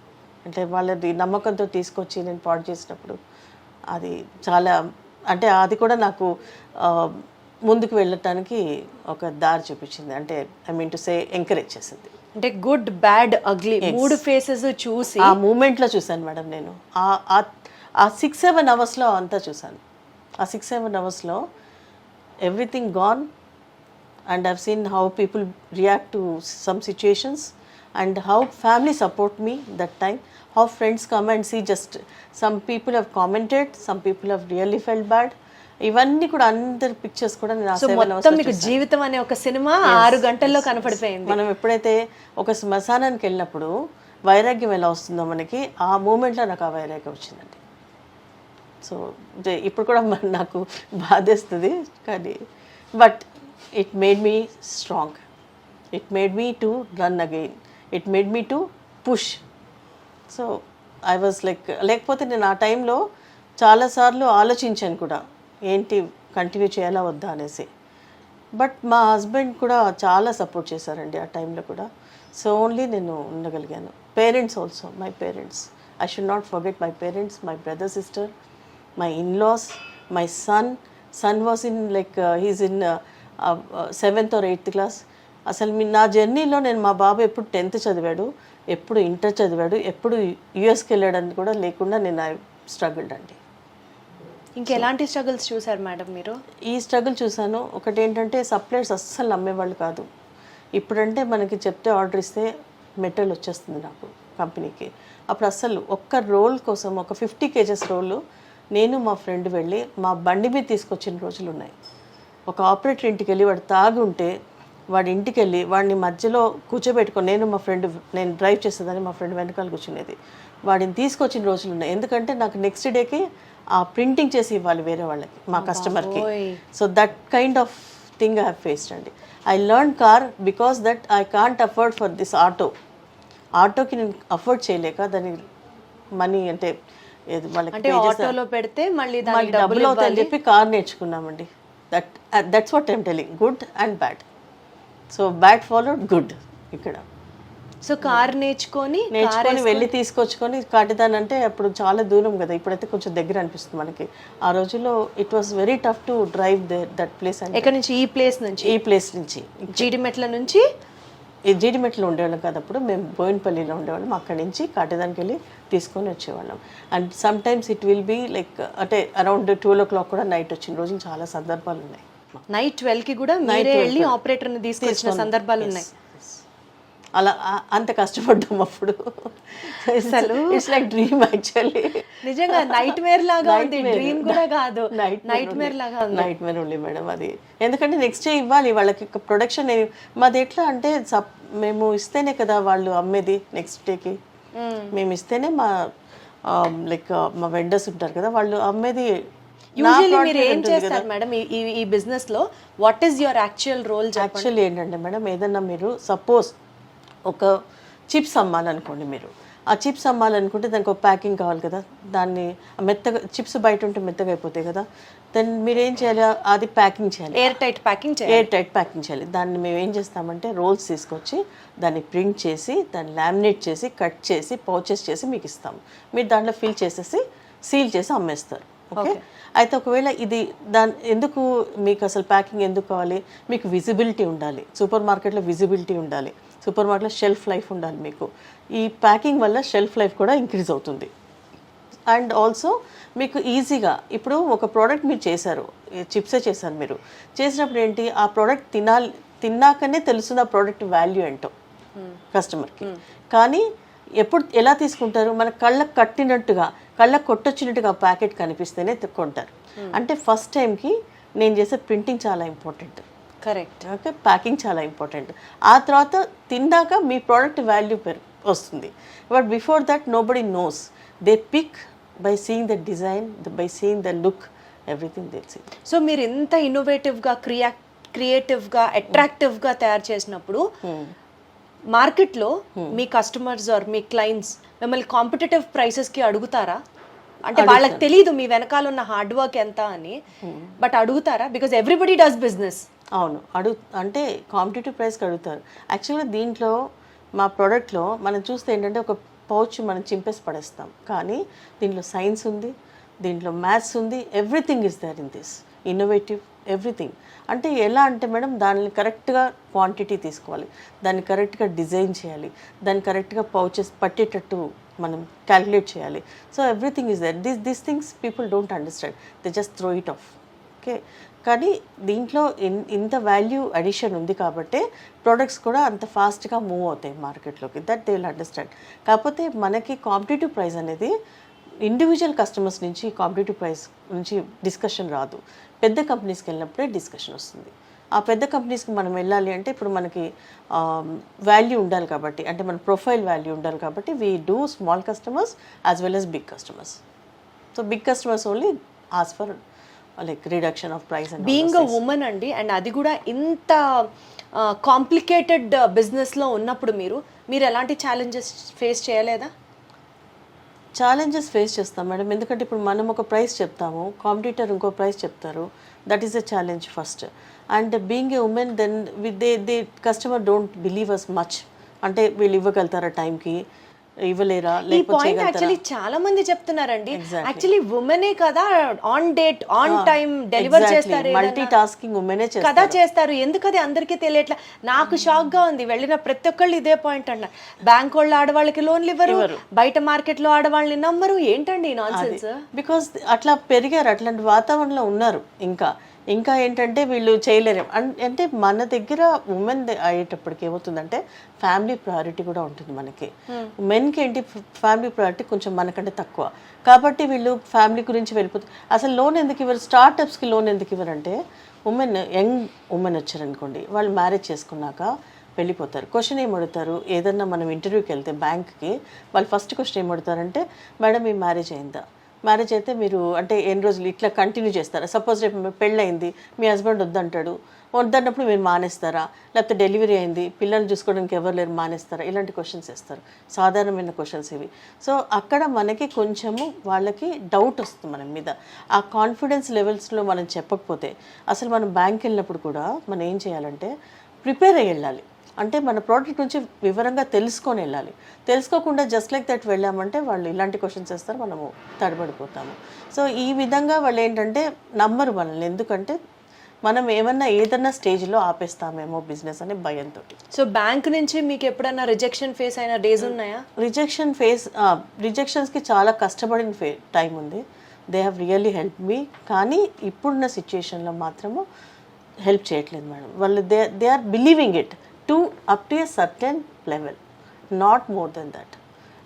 C: అంటే వాళ్ళది నమ్మకంతో తీసుకొచ్చి నేను పాడు చేసినప్పుడు అది చాలా, అంటే అది కూడా నాకు ముందుకు వెళ్ళటానికి ఒక దారి చూపించింది. అంటే I mean to say encourage చేసింది.
B: అంటే గుడ్ బ్యాడ్ అగ్లీ 3 ఫేసెస్ చూసి
C: ఆ మూమెంట్లో చూశాను మేడం నేను. ఆ 6-7 అవర్స్లో అంతా చూశాను. ఆ 6-7 అవర్స్లో everything gone. And I've seen how people react to some situations and how family support me that time, how friends come and see. Just some people have commented, some people have really felt bad. ఇవన్నీ కూడా అందరి పిక్చర్స్ కూడా నేను
B: మొత్తం మీకు జీవితం అనే ఒక సినిమా 6 గంటల్లో కనపడిపోయింది.
C: మనం ఎప్పుడైతే ఒక శ్మశానానికి వెళ్ళినప్పుడు వైరాగ్యం ఎలా వస్తుందో మనకి, ఆ మూమెంట్లో నాకు ఆ వైరాగ్యం వచ్చిందండి. సో ఇప్పుడు కూడా నాకు బాధేస్తుంది కానీ, but it made me strong, it made me to run again, it made me to push. So I was లేకపోతే నేను ఆ టైంలో చాలాసార్లు ఆలోచించాను కూడా, ఏంటి కంటిన్యూ చేయాలా వద్దా అనేసి. బట్ మా హస్బెండ్ కూడా చాలా సపోర్ట్ చేశారండి ఆ టైంలో కూడా. సో ఓన్లీ నేను ఉండగలిగాను. Parents also, my parents, I should not forget my parents, my brother sister, my in-laws, my son was in his in 7th or 8th class. అసలు నా జర్నీలో నేను, మా బాబు ఎప్పుడు 10th చదివాడు, ఎప్పుడు ఇంటర్ చదివాడు, ఎప్పుడు యూఎస్కి వెళ్ళాడని కూడా లేకుండా నేను ఐ స్ట్రగుల్డ్ అండి.
B: ఇంకెలాంటి స్ట్రగుల్స్ చూసారు మేడం మీరు?
C: ఈ స్ట్రగుల్ చూసాను. ఒకటి ఏంటంటే సప్లైర్స్ అస్సలు నమ్మేవాళ్ళు కాదు. ఇప్పుడంటే మనకి చెప్తే ఆర్డర్ ఇస్తే మెటీరియల్ వచ్చేస్తుంది నాకు కంపెనీకి. అప్పుడు అస్సలు ఒక్క రోల్ కోసం, ఒక 50 kgs రోలు నేను మా ఫ్రెండ్ వెళ్ళి మా బండి మీద తీసుకొచ్చిన రోజులు ఉన్నాయి. ఒక ఆపరేటర్ ఇంటికి వెళ్ళి వాడు తాగి ఉంటే వాడి ఇంటికి వెళ్ళి వాడిని మధ్యలో కూర్చోబెట్టుకొని, నేను డ్రైవ్ చేసేదాన్ని, మా ఫ్రెండ్ వెనకాల కూర్చునేది, వాడిని తీసుకొచ్చిన రోజులు ఉన్నాయి. ఎందుకంటే నాకు నెక్స్ట్ డేకి ఆ ప్రింటింగ్ చేసి ఇవ్వాలి వేరే వాళ్ళకి, మా కస్టమర్కి. So that kind of thing I have faced అండి. I learn car because that I can't afford for this ఆటోకి నేను అఫోర్డ్ చేయలేక దాని మనీ అంటే
B: వాళ్ళకి ఆటోలో పెడితే మళ్ళీ
C: డబ్బులు అవుతాయని చెప్పి కార్ నేర్చుకున్నామండి. That's what I'm telling, good and bad. So bad followed good ఇక్కడ.
B: సో కార్ నేర్చుకొని
C: వెళ్ళి తీసుకొచ్చుకొని కాటిదానంటే అప్పుడు చాలా దూరం కదా, ఇప్పుడైతే కొంచెం దగ్గర అనిపిస్తుంది మనకి. ఆ రోజుల్లో it was very tough to drive that place.
B: ఎక్కడి నుంచి? ఈ ప్లేస్ నుంచి జీడిమెట్ల నుంచి.
C: జీడిమెట్లో ఉండేవాళ్ళం కదా అప్పుడు, మేము బోయినపల్లిలో ఉండేవాళ్ళం. అక్కడి నుంచి కాటిదానికి వెళ్ళి తీసుకొని వచ్చేవాళ్ళం. And sometimes it will be అంటే అరౌండ్ 12 o'clock కూడా నైట్ వచ్చిన రోజులు చాలా సందర్భాలు ఉన్నాయి.
B: నైట్ 12కి కూడా మీరే వెళ్ళి ఆపరేటర్ని తీసుకొచ్చిన సందర్భాలు ఉన్నాయి.
C: అలా అంత కష్టపడ్డాం అప్పుడు. It's like dream actually.
B: నిజంగా నైట్ మేర్ లాగా ఉంది, డ్రీమ్ కూడా కాదు, నైట్ మేర్ లాగా ఉంది.
C: నైట్ మేర్ ఓన్లీ మేడం అది. ఎందుకంటే నెక్స్ట్ డే ఇవ్వాలి వాళ్ళకి ప్రొడక్షన్. మాది ఎట్లా అంటే మేము ఇస్తేనే కదా వాళ్ళు అమ్మేది. నెక్స్ట్ డేకి మేము ఇస్తేనే మా మా వెండర్స్ ఉంటారు కదా వాళ్ళు అమ్మేది.
B: యూజువల్లీ మీరు ఏం చేస్తారు మేడం ఈ బిజినెస్ లో? What is your actual role?
C: Actually ఏంటంటే మేడం, ఏదన్నా మీరు సపోజ్ ఒక చిప్స్ అమ్మాలనుకోండి, మీరు ఆ చిప్స్ అమ్మాలనుకుంటే దానికి ఒక ప్యాకింగ్ కావాలి కదా, దాన్ని మెత్తగా చిప్స్ బయట ఉంటే మెత్తగా అయిపోతాయి కదా, దాన్ని మీరు ఏం చేయాలి, అది ప్యాకింగ్ చేయాలి,
B: ఎయిర్ టైట్ ప్యాకింగ్
C: చేయాలి. దాన్ని మేము ఏం చేస్తామంటే రోల్స్ తీసుకొచ్చి దాన్ని ప్రింట్ చేసి దాన్ని లామినేట్ చేసి కట్ చేసి పౌచెస్ చేసి మీకు ఇస్తాము. మీరు దాంట్లో ఫిల్ చేసేసి సీల్ చేసి అమ్మేస్తారు. ఓకే. అయితే ఒకవేళ ఇది ఎందుకు మీకు అసలు ప్యాకింగ్ ఎందుకు కావాలి? మీకు విజిబిలిటీ ఉండాలి, సూపర్ మార్కెట్లో విజిబిలిటీ ఉండాలి, సూపర్ మార్కెట్లో షెల్ఫ్ లైఫ్ ఉండాలి మీకు. ఈ ప్యాకింగ్ వల్ల షెల్ఫ్ లైఫ్ కూడా ఇంక్రీజ్ అవుతుంది. అండ్ ఆల్సో మీకు ఈజీగా, ఇప్పుడు ఒక ప్రోడక్ట్ మీరు చేశారు, చిప్సే చేశారు, మీరు చేసినప్పుడు ఏంటి, ఆ ప్రోడక్ట్ తిన్నాకనే తెలుస్తుంది ఆ ప్రోడక్ట్ వాల్యూ ఏంటో కస్టమర్కి. కానీ ఎలా తీసుకుంటారు, మన కళ్ళకు కట్టినట్టుగా, కళ్ళకు కొట్టొచ్చినట్టుగా ప్యాకెట్ కనిపిస్తేనే కొంటారు. అంటే ఫస్ట్ టైంకి నేను చేసే ప్రింటింగ్ చాలా ఇంపార్టెంట్.
B: కరెక్ట్.
C: ఓకే. ప్యాకింగ్ చాలా ఇంపార్టెంట్. ఆ తర్వాత తిన్నాక మీ ప్రోడక్ట్ వాల్యూ వస్తుంది. But before that nobody knows. They pick by seeing the design, by seeing the look, everything they'll see.
B: So మీరు ఎంత ఇన్నోవేటివ్గా క్రియేటివ్గా అట్రాక్టివ్గా తయారు చేసినప్పుడు మార్కెట్లో మీ కస్టమర్స్ ఆర్ మీ క్లయింట్స్ మిమ్మల్ని కాంపిటేటివ్ ప్రైసెస్కి అడుగుతారా? అంటే వాళ్ళకి తెలియదు మీ వెనకాల ఉన్న హార్డ్ వర్క్ ఎంత అని, బట్ అడుగుతారా? Because everybody does business.
C: అవును, అంటే కాంపిటేటివ్ ప్రైస్కి అడుగుతారు. యాక్చువల్గా దీంట్లో మా ప్రోడక్ట్లో మనం చూస్తే ఏంటంటే ఒక పౌచ్ మనం చింపేసి పడేస్తాం, కానీ దీంట్లో సైన్స్ ఉంది, దీంట్లో మ్యాథ్స్ ఉంది, everything is there in this, innovative everything. అంటే ఎలా అంటే మేడం, దాన్ని కరెక్ట్గా క్వాంటిటీ తీసుకోవాలి, దాన్ని కరెక్ట్గా డిజైన్ చేయాలి, దాన్ని కరెక్ట్గా పౌచెస్ పట్టేటట్టు మనం క్యాలిక్యులేట్ చేయాలి. So everything is there. This things people don't understand, they just throw it off. Okay, కానీ దీంట్లో ఇంత వాల్యూ అడిషన్ ఉంది కాబట్టి ప్రోడక్ట్స్ కూడా అంత ఫాస్ట్గా మూవ్ అవుతాయి మార్కెట్లోకి, దట్ దే విల్ అండర్స్టాండ్. కాకపోతే మనకి కాంపిటేటివ్ ప్రైస్ అనేది ఇండివిజువల్ కస్టమర్స్ నుంచి కాంపిటేటివ్ ప్రైస్ నుంచి డిస్కషన్ రాదు, పెద్ద కంపెనీస్కి వెళ్ళినప్పుడే డిస్కషన్ వస్తుంది. ఆ పెద్ద కంపెనీస్కి మనం వెళ్ళాలి అంటే ఇప్పుడు మనకి వాల్యూ ఉండాలి కాబట్టి, అంటే మన ప్రొఫైల్ వాల్యూ ఉండాలి కాబట్టి we do small customers as well as big customers. So big customers only as for like reduction of price.
B: Being a women అండి, అండ్ అది కూడా ఇంత కాంప్లికేటెడ్ బిజినెస్లో ఉన్నప్పుడు మీరు ఎలాంటి ఛాలెంజెస్ ఫేస్ చేయలేదా?
C: ఛాలెంజెస్ ఫేస్ చేస్తాం మేడం, ఎందుకంటే ఇప్పుడు మనం ఒక ప్రైస్ చెప్తాము, కాంపిటీటర్ ఇంకో ప్రైస్ చెప్తారు, that is a challenge first. And being a women then they customer don't believe us much, అంటే వీళ్ళు ఇవ్వగలుగుతారా టైంకి, ఇవ్వలేరా,
B: ఈ పాయింట్ యాక్చువల్లీ చాలా మంది చెప్తున్నారండి. యాక్చువల్లీ ఉమెనే కదా on date on time deliver చేస్తారు,
C: మల్టీ టాస్కింగ్ ఉమెనే
B: కదా చేస్తారు. ఎందుకది అందరికీ తెలియట్లా. నాకు షాక్ గా ఉంది, వెళ్ళిన ప్రతి ఒక్కళ్ళు ఇదే పాయింట్ అన్నారు. బ్యాంక్ వాళ్ళు ఆడవాళ్ళకి లోన్లు ఇవ్వరు, బయట మార్కెట్ లో ఆడవాళ్ళని నమ్మరు. ఏంటండి నాన్ సెన్స్?
C: బికాస్ అట్లా పెరిగారు, అట్లాంటి వాతావరణంలో ఉన్నారు. ఇంకా ఏంటంటే వీళ్ళు చేయలేరు. అంటే మన దగ్గర ఉమెన్ అయ్యేటప్పటికి ఏమవుతుందంటే ఫ్యామిలీ ప్రయారిటీ కూడా ఉంటుంది మనకి. మెన్కి ఏంటి ఫ్యామిలీ ప్రయారిటీ కొంచెం మనకంటే తక్కువ, కాబట్టి వీళ్ళు ఫ్యామిలీ గురించి వెళ్ళిపోతుంది. అసలు లోన్ ఎందుకు ఇవ్వరు, స్టార్టప్స్కి లోన్ ఎందుకు ఇవ్వరంటే యంగ్ ఉమెన్ వచ్చారనుకోండి, వాళ్ళు మ్యారేజ్ చేసుకున్నాక వెళ్ళిపోతారు. క్వశ్చన్ ఏం అడుగుతారు, ఏదన్నా మనం ఇంటర్వ్యూకి వెళ్తే బ్యాంక్కి, వాళ్ళు ఫస్ట్ క్వశ్చన్ ఏం అడుగుతారంటే, మేడం మీ మ్యారేజ్ అయిందా, మ్యారేజ్ అయితే మీరు అంటే ఎన్ని రోజులు ఇట్లా కంటిన్యూ చేస్తారా, సపోజ్ రేపు పెళ్ళయింది మీ హస్బెండ్ వద్దంటాడు, వద్దన్నప్పుడు మీరు మానేస్తారా, లేకపోతే డెలివరీ అయింది పిల్లల్ని చూసుకోవడానికి ఎవరు లేరు మానేస్తారా, ఇలాంటి క్వశ్చన్స్ వేస్తారు. సాధారణమైన క్వశ్చన్స్ ఇవి. సో అక్కడ మనకి కొంచెము వాళ్ళకి డౌట్ వస్తుంది మన మీద. ఆ కాన్ఫిడెన్స్ లెవెల్స్లో మనం చెప్పకపోతే, అసలు మనం బ్యాంక్కి వెళ్ళినప్పుడు కూడా మనం ఏం చేయాలంటే ప్రిపేర్ అయ్యి వెళ్ళాలి. అంటే మన ప్రోడక్ట్ నుంచి వివరంగా తెలుసుకొని వెళ్ళాలి. తెలుసుకోకుండా జస్ట్ లైక్ దట్ వెళ్ళామంటే వాళ్ళు ఇలాంటి క్వశ్చన్స్ వేస్తారు, మనము తడబడిపోతాము. సో ఈ విధంగా వాళ్ళు ఏంటంటే నమ్మరు మనల్ని, ఎందుకంటే మనం ఏదన్నా స్టేజ్లో ఆపేస్తామేమో బిజినెస్ అనే భయంతో.
B: సో బ్యాంక్ నుంచి మీకు ఎప్పుడన్నా రిజెక్షన్ ఫేస్ అయిన డేస్ ఉన్నాయా?
C: రిజెక్షన్స్కి చాలా కష్టపడిన టైం ఉంది. They have really help me, కానీ ఇప్పుడున్న సిచ్యుయేషన్లో మాత్రము హెల్ప్ చేయట్లేదు మేడం. వాళ్ళు they are believing it up to a certain level, not more than that.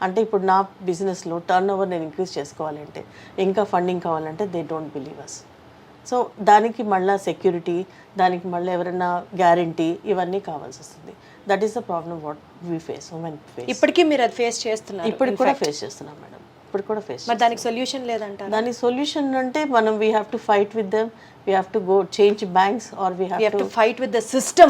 C: అంటే ఇప్పుడు నా బిజినెస్లో టర్న్ ఓవర్ నేను ఇంక్రీజ్ చేసుకోవాలంటే, ఇంకా ఫండింగ్ కావాలంటే they don't believe us. So దానికి మళ్ళీ సెక్యూరిటీ, దానికి మళ్ళీ ఎవరైనా గ్యారంటీ, ఇవన్నీ కావాల్సి వస్తుంది. That is the problem what we face, women face.
B: ఇప్పటికీ మీరు అది ఫేస్ చేస్తున్నారు?
C: ఇప్పుడు కూడా ఫేస్ చేస్తున్నాం మేడం, ఇప్పుడు కూడా ఫేస్.
B: మరి దానికి సొల్యూషన్ లేదంట?
C: దానికి సొల్యూషన్ అంటే మనం we have to fight with them, we have to go change banks, or we have to
B: fight with the system.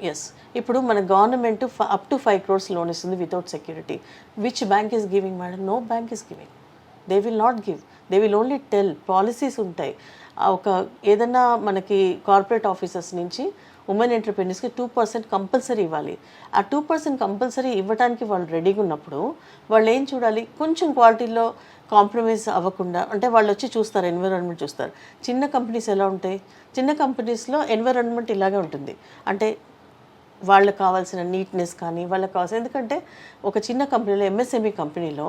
C: Yes, ఇప్పుడు మన government up to 5 crores loan ఇస్తుంది without security. Which bank is giving madam? No bank is giving. They will not give, they will only tell. Policies ఉంటాయి. ఒక ఏదన్నా మనకి కార్పొరేట్ ఆఫీసర్స్ నుంచి ఉమెన్ ఎంటర్ప్రెన్యూర్స్కి 2% కంపల్సరీ ఇవ్వాలి. ఆ 2% కంపల్సరీ ఇవ్వడానికి వాళ్ళు రెడీగా ఉన్నప్పుడు వాళ్ళు ఏం చూడాలి, కొంచెం క్వాలిటీలో కాంప్రమైజ్ అవ్వకుండా. అంటే వాళ్ళు వచ్చి చూస్తారు, ఎన్విరాన్మెంట్ చూస్తారు. చిన్న కంపెనీస్ ఎలా ఉంటాయి, చిన్న కంపెనీస్లో ఎన్విరాన్మెంట్ ఇలాగే ఉంటుంది. అంటే వాళ్ళకి కావాల్సిన నీట్నెస్ కానీ వాళ్ళకి కావాల్సిన, ఎందుకంటే ఒక చిన్న కంపెనీలో, ఎంఎస్ఎంఈ కంపెనీలో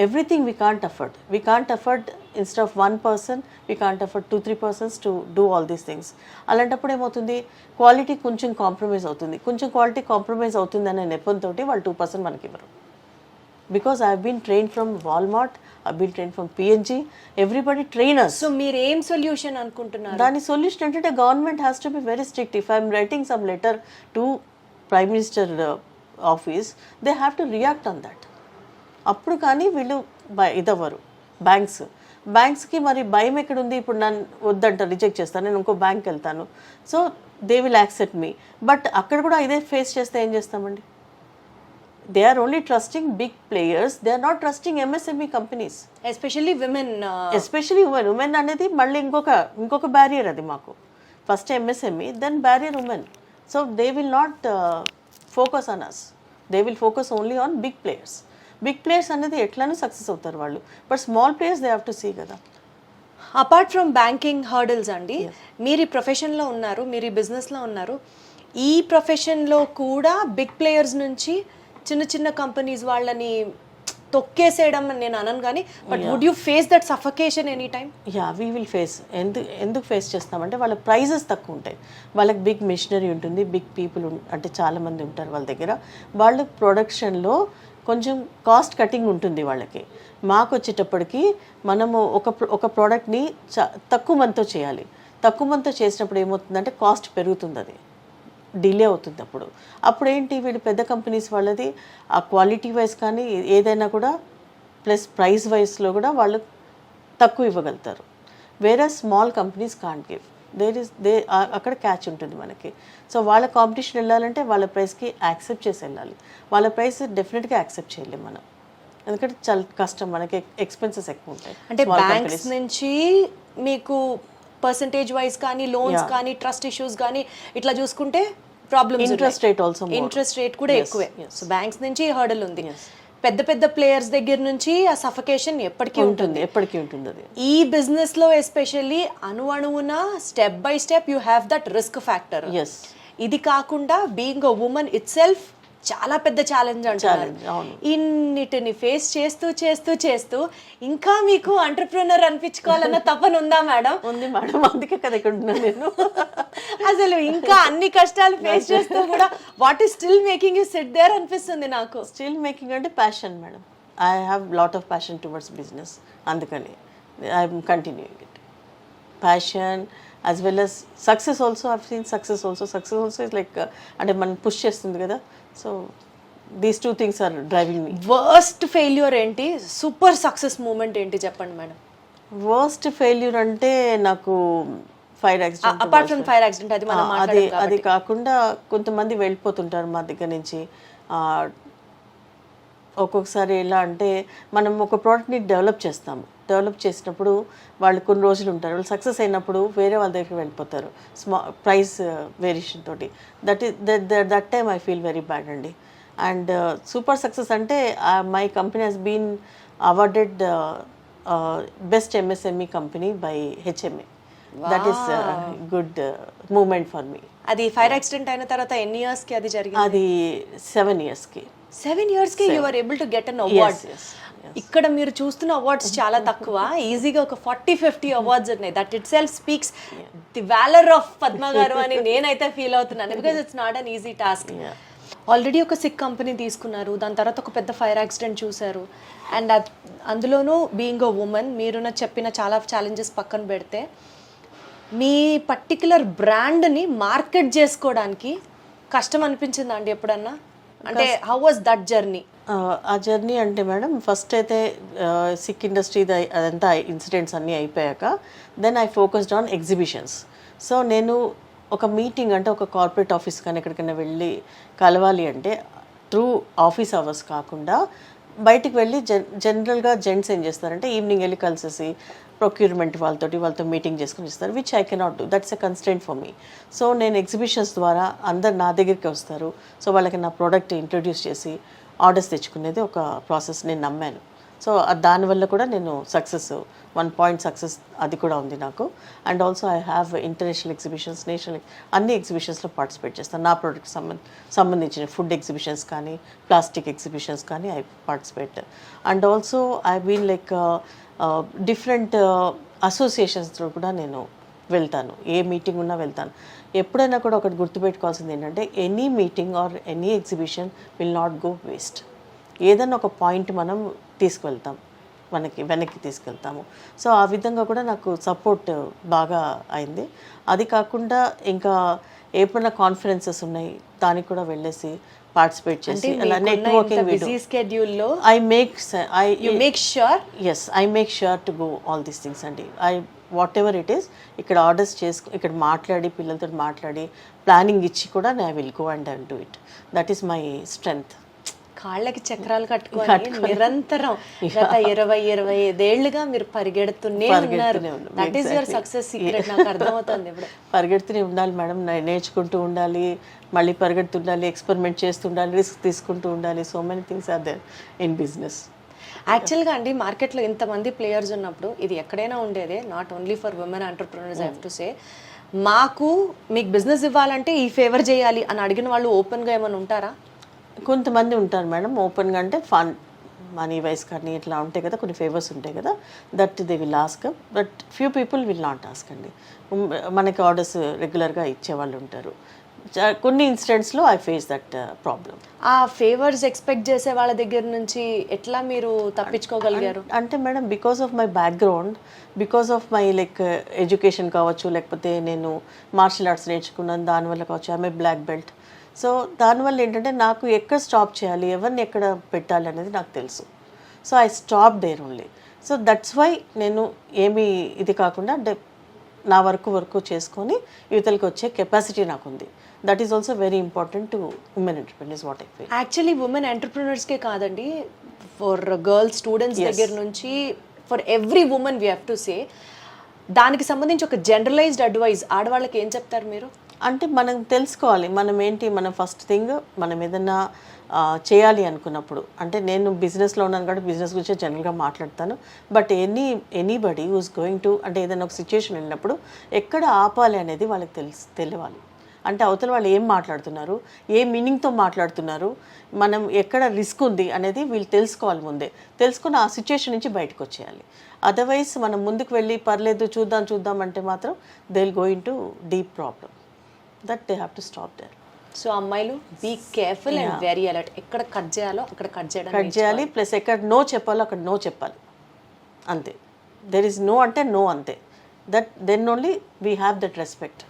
C: everything we can't afford instead of 1 person we can't afford 2-3 persons to do all these things. అలాంటప్పుడు ఏమవుతుంది, క్వాలిటీ కొంచెం కాంప్రమైజ్ అవుతుంది. కొంచెం క్వాలిటీ కాంప్రమైజ్ అవుతుంది అనే నెపంతో వాళ్ళు 2% మనకి ఇవ్వరు. Because I've been trained from Walmart, I've been trained from P&G, everybody train us.
B: So మీరు ఏం సొల్యూషన్ అనుకుంటున్నారు?
C: దాని సొల్యూషన్ అంటే government has to be very strict. If I'm writing some letter to prime minister office, they have to react on that. అప్పుడు కానీ వీళ్ళు ఇదవ్వరు. బ్యాంక్స్కి మరి భయం ఎక్కడుంది, ఇప్పుడు నన్ను వద్దంట రిజెక్ట్ చేస్తాను, నేను ఇంకో బ్యాంక్కి వెళ్తాను, so they will accept me. But అక్కడ కూడా ఇదే ఫేస్ చేస్తే ఏం చేస్తామండి? They are only trusting big players, they are not trusting MSME companies,
B: especially
C: especially women అనేది మళ్ళీ ఇంకొక బ్యారియర్ అది మాకు. First MSME, then barrier women. So they will not focus on us, they will focus only on big players. Big players అనేది ఎట్లానూ సక్సెస్ అవుతారు వాళ్ళు, but small players they have to see కదా.
B: అపార్ట్ ఫ్రమ్ బ్యాంకింగ్ హర్డల్స్ అండి, మీరు ఈ ప్రొఫెషన్లో ఉన్నారు, మీరు ఈ బిజినెస్లో ఉన్నారు, ఈ ప్రొఫెషన్లో కూడా బిగ్ ప్లేయర్స్ నుంచి చిన్న చిన్న కంపెనీస్ వాళ్ళని తొక్కేసేయడం అని నేను అనను, కానీ but would you face that suffocation any time?
C: Yeah, we will face. ఎందుకు ఫేస్ చేస్తామంటే వాళ్ళ ప్రైజెస్ తక్కువ ఉంటాయి, వాళ్ళకి బిగ్ మిషనరీ ఉంటుంది, బిగ్ పీపుల్ అంటే చాలామంది ఉంటారు వాళ్ళ దగ్గర, వాళ్ళ ప్రొడక్షన్లో కొంచెం కాస్ట్ కటింగ్ ఉంటుంది వాళ్ళకి. మాకు వచ్చేటప్పటికి మనము ఒక ప్రోడక్ట్ని తక్కువ మందితో చేయాలి. తక్కువ మందితో చేసినప్పుడు ఏమవుతుందంటే కాస్ట్ పెరుగుతుంది, అది డిలే అవుతుంది. అప్పుడు ఏంటి, వీళ్ళు పెద్ద కంపెనీస్ వాళ్ళది ఆ క్వాలిటీ వైజ్ కానీ ఏదైనా కూడా ప్లస్ ప్రైస్ వైజ్లో కూడా వాళ్ళు తక్కువ ఇవ్వగలుగుతారు. వేరే స్మాల్ కంపెనీస్ కాంట్ గివ్, అక్కడ క్యాచ్ ఉంటుంది మనకి. సో వాళ్ళ కాంపిటీషన్ వెళ్ళాలంటే వాళ్ళ ప్రైస్కి యాక్సెప్ట్ చేసి వెళ్ళాలి, వాళ్ళ ప్రైస్ డెఫినెట్గా యాక్సెప్ట్ చేయలేము మనం, ఎందుకంటే చాలా కష్టం, మనకి ఎక్స్పెన్సెస్ ఎక్కువ ఉంటాయి.
B: అంటే బ్యాంక్స్ నుంచి మీకు పర్సంటేజ్ వైజ్ కానీ లోన్స్ కానీ ట్రస్ట్ ఇష్యూస్ కానీ ఇట్లా చూసుకుంటే ప్రాబ్లమ్స్, ఇంట్రెస్ట్ రేట్ కూడా ఎక్కువే. సో బ్యాంక్స్ నుంచి హర్డల్ ఉంది. పెద్ద పెద్ద ప్లేయర్స్ దగ్గర నుంచి ఆ సఫకేషన్ ఎప్పటికీ ఉంటుంది
C: అది.
B: ఈ బిజినెస్ లో ఎస్పెషల్లీ అణువున step by step you have that risk factor. ఇది కాకుండా being a women itself చాలా పెద్ద ఛాలెంజ్ అంటారు. ఇన్నిటిని ఫేస్ చేస్తూ చేస్తూ చేస్తూ ఇంకా మీకు ఎంటర్‌ప్రెన్యూర్ అనిపించుకోవాలన్న తపన ఉందా మేడం?
C: ఉంది మేడం, అందుకే కదా ఇక్కడ ఉన్నాను నేను.
B: అసలు ఇంకా అన్ని కష్టాలు ఫేస్ చేస్తూ కూడా what is still making you sit there అనిపిస్తుంది నాకు.
C: స్టిల్ మేకింగ్ అంటే passion madam, I have lot of passion towards business, అందుకని I'm continuing it. Passion as well as success also. I've seen success also is like అంటే మనం పుష్ చేస్తుంది కదా. So these two things are driving me.
B: Worst failure ఏంటి, సూపర్ సక్సెస్ మూమెంట్ ఏంటి చెప్పండి మేడం?
C: వర్స్ట్ ఫెయిల్యూర్ అంటే నాకు fire accident.
B: Apart from fire accident అది మనం మాట్లాడాం.
C: అది కాకుండా కొంతమంది వెళ్ళిపోతుంటారు మా దగ్గర నుంచి. ఒక్కొక్కసారి ఎలా అంటే మనం ఒక ప్రోడక్ట్ని డెవలప్ చేసినప్పుడు వాళ్ళు కొన్ని రోజులు ఉంటారు, వాళ్ళు సక్సెస్ అయినప్పుడు వేరే వాళ్ళ దగ్గరికి వెళ్ళిపోతారు ప్రైస్ వేరియేషన్ తోటి. That time I feel very bad అండి. అండ్ సూపర్ సక్సెస్ అంటే my company has been awarded best MSME company by HMA. That is good moment for me.
B: అది ఫైర్ యాక్సిడెంట్ అయిన తర్వాత ఎన్ని ఇయర్స్ కి అది జరిగింది?
C: అది 7 years కి.
B: 7 years కి you are able to get an award. ఇక్కడ మీరు చూస్తున్న అవార్డ్స్ చాలా తక్కువ, ఈజీగా ఒక 40-50 అవార్డ్స్ ఉన్నాయి. That it self speaks the Waller of Padma గారు అని నేనైతే ఫీల్ అవుతున్నాను, because it's not an easy task. Already ఒక సిక్ కంపెనీ తీసుకున్నారు, దాని తర్వాత ఒక పెద్ద ఫైర్ యాక్సిడెంట్ చూశారు, అండ్ అందులోనూ బీయింగ్ అ ఉమెన్ మీరున్న చెప్పిన చాలా ఛాలెంజెస్ పక్కన పెడితే మీ పర్టికులర్ బ్రాండ్ని మార్కెట్ చేసుకోవడానికి కష్టం అనిపించిందా అండి ఎప్పుడన్నా? అంటే హౌ వాజ్ దట్ జర్నీ?
C: ఆ జర్నీ అంటే మేడం, ఫస్ట్ అయితే సిక్ ఇండస్ట్రీ అదంతా ఇన్సిడెంట్స్ అన్నీ అయిపోయాక then I focused on exhibitions. So నేను ఒక మీటింగ్ అంటే ఒక కార్పొరేట్ ఆఫీస్ కానీ ఎక్కడికైనా వెళ్ళి కలవాలి అంటే త్రూ ఆఫీస్ అవర్స్ కాకుండా బయటికి వెళ్ళి జనరల్గా జెంట్స్ ఏం చేస్తారంటే ఈవినింగ్ వెళ్ళి కలిసేసి ప్రొక్యూర్మెంట్ వాళ్ళతో మీటింగ్ చేసుకుని ఇస్తారు, which I cannot do, that's a constraint for me. So నేను ఎగ్జిబిషన్స్ ద్వారా అందరు నా దగ్గరికి వస్తారు, సో వాళ్ళకి నా ప్రోడక్ట్ ఇంట్రడ్యూస్ చేసి ఆర్డర్స్ తెచ్చుకునేది ఒక ప్రాసెస్ నేను నమ్మాను. సో దానివల్ల కూడా నేను సక్సెస్ 1 point సక్సెస్ అది కూడా ఉంది నాకు. And also I have international exhibitions, national అన్ని ఎగ్జిబిషన్స్లో పార్టిసిపేట్ చేస్తాను. నా ప్రోడక్ట్ సంబంధించిన ఫుడ్ ఎగ్జిబిషన్స్ కానీ ప్లాస్టిక్ ఎగ్జిబిషన్స్ కానీ I participate. And also I been like different అసోసియేషన్స్తో కూడా నేను వెళ్తాను, ఏ మీటింగ్ ఉన్నా వెళ్తాను. ఎప్పుడైనా కూడా ఒకటి గుర్తుపెట్టుకోవాల్సింది ఏంటంటే any meeting or any exhibition will not go waste. ఏదైనా ఒక పాయింట్ మనం తీసుకువెళ్తాం, వెనక్కి తీసుకెళ్తాము. సో ఆ విధంగా కూడా నాకు సపోర్ట్ బాగా అయింది. అది కాకుండా ఇంకా ఎప్పుడైనా కాన్ఫరెన్సెస్ ఉన్నాయి, దానికి కూడా వెళ్ళేసి పార్టిసిపేట్ చేసి అలా నెట్వర్కింగ్
B: బిజీ స్కెడ్యూల్ లో
C: I make
B: you make sure
C: yes I make sure to go all these things అండి. వాట్ ఎవర్ ఇట్ ఈస్ ఇక్కడ ఆర్డర్స్ ఇక్కడ మాట్లాడి పిల్లలతో మాట్లాడి ప్లానింగ్ ఇచ్చి కూడా I will go and I will do it. That is my strength.
B: కాళ్ళకి చక్రాలు కట్టుకొని నిరంతరం గత 25 ఏళ్లుగా మీరు పరిగెడుతూనే ఉన్నారు. That is your success secret. నాకు అర్థమవుతుంది ఇప్పుడు.
C: పరిగెడుతూనే ఉండాలి మేడం, నేర్చుకుంటూ ఉండాలి, మళ్ళీ పరిగెడుతుండాలి, ఎక్స్పెరిమెంట్ చేస్తుండాలి, రిస్క్ తీసుకుంటూ ఉండాలి. So many things are there in business.
B: యాక్చువల్గా అండి మార్కెట్లో ఇంతమంది ప్లేయర్స్ ఉన్నప్పుడు ఇది ఎక్కడైనా ఉండేదే, not only for women entrepreneurs. I have to say, మాకు మీకు బిజినెస్ ఇవ్వాలంటే ఈ ఫేవర్ చేయాలి అని అడిగిన వాళ్ళు ఓపెన్గా ఏమైనా ఉంటారా?
C: కొంతమంది ఉంటారు మేడం ఓపెన్గా, అంటే ఫండ్ మనీ వైస్ కానీ ఇట్లా ఉంటాయి కదా, కొన్ని ఫేవర్స్ ఉంటాయి కదా, that they will ask. But few people will not ask అండి. మనకి ఆర్డర్స్ రెగ్యులర్గా ఇచ్చేవాళ్ళు ఉంటారు. కొన్ని ఇన్సిడెంట్స్లో ఐ ఫేస్ దట్ ప్రాబ్లమ్.
B: ఆ ఫేవర్స్ ఎక్స్పెక్ట్ చేసే వాళ్ళ దగ్గర నుంచి ఎట్లా మీరు తప్పించుకోగలిగారు?
C: అంటే madam because of my background, because of my like education కావచ్చు, లేకపోతే నేను మార్షల్ ఆర్ట్స్ నేర్చుకున్నాను దానివల్ల కావచ్చు, ఆమె బ్లాక్ బెల్ట్. సో దానివల్ల ఏంటంటే నాకు ఎక్కడ స్టాప్ చేయాలి, ఎవరిని ఎక్కడ పెట్టాలి అనేది నాకు తెలుసు. So I stop there only. So that's why నేను ఏమీ ఇది కాకుండా నా వర్క్ చేసుకొని యువతలకు వచ్చే కెపాసిటీ నాకు ఉంది. That is also very important to women entrepreneurs what I feel.
B: Actually women ఎంటర్ప్రెన్యూర్స్కే కాదండి, ఫర్ గర్ల్స్ స్టూడెంట్స్ దగ్గర నుంచి for every women we have to say, దానికి సంబంధించి ఒక జనరలైజ్డ్ అడ్వైస్ ఆడవాళ్ళకి ఏం చెప్తారు మీరు?
C: అంటే మనం తెలుసుకోవాలి మనం ఏంటి, మనం ఫస్ట్ థింగ్ మనం ఏదన్నా చేయాలి అనుకున్నప్పుడు, అంటే నేను బిజినెస్లో ఉన్నాను కాబట్టి బిజినెస్ గురించి జనరల్గా మాట్లాడతాను. But anybody who's going to, అంటే ఏదైనా ఒక సిచ్యుయేషన్ వెళ్ళినప్పుడు ఎక్కడ ఆపాలి అనేది వాళ్ళకి తెలియాలి. అంటే అవతల వాళ్ళు ఏం మాట్లాడుతున్నారు, ఏ మీనింగ్తో మాట్లాడుతున్నారు, మనం ఎక్కడ రిస్క్ ఉంది అనేది వీళ్ళు తెలుసుకోవాలి ముందే. తెలుసుకుని ఆ సిచ్యుయేషన్ నుంచి బయటకు వచ్చేయాలి. అదర్వైజ్ మనం ముందుకు వెళ్ళి పర్లేదు చూద్దాం అంటే మాత్రం they will go into deep problem. That they have to stop there.
B: So అమ్మాయిలు be careful and very alert. ఎక్కడ కట్ చేయాలో అక్కడ కట్
C: చేయాలి. ప్లస్ ఎక్కడ నో చెప్పాలో అక్కడ నో చెప్పాలి. అంతే. దెర్ ఈస్ నో అంటే నో అంతే. Then only we have that respect.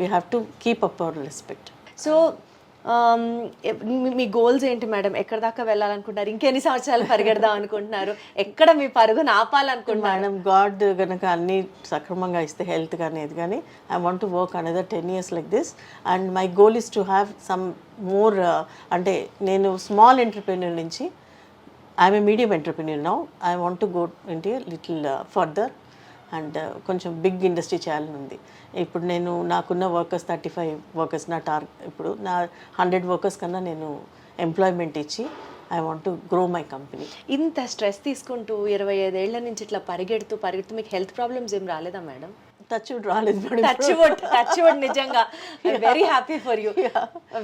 C: We have to keep up our respect.
B: So మీ గోల్స్ ఏంటి మేడం? ఎక్కడ దాకా వెళ్ళాలనుకుంటున్నారు? ఇంకెన్ని సంవత్సరాలు పరిగెడదాం అనుకుంటున్నారు? ఎక్కడ మీ పరుగును ఆపాలనుకుంటున్నారు?
C: మేడం గాడ్ కనుక అన్ని సక్రమంగా ఇస్తే, హెల్త్ కానీ ఇది కానీ, I want to work another 10 years like this. And my goal is to have some more, అంటే నేను స్మాల్ ఎంటర్ప్రెన్యూర్ నుంచి I'm a medium entrepreneur now. I want to go into little further and కొంచెం బిగ్ ఇండస్ట్రీ చేయాలని ఉంది. ఇప్పుడు నేను నాకున్న వర్కర్స్ 35 వర్కర్స్ నా టార్గెట్. ఇప్పుడు నా 100 వర్కర్స్ కన్నా నేను ఎంప్లాయ్మెంట్ ఇచ్చి I want to grow my company.
B: ఇంత స్ట్రెస్ తీసుకుంటూ 25 ఏళ్ల నుంచి ఇట్లా పరిగెడుతూ మీకు హెల్త్ ప్రాబ్లమ్స్ ఏం రాలేదా మేడం?
C: టచ్ వుడ్ రాలేదు మేడం.
B: టచ్ వుడ్ నిజంగా very happy for you.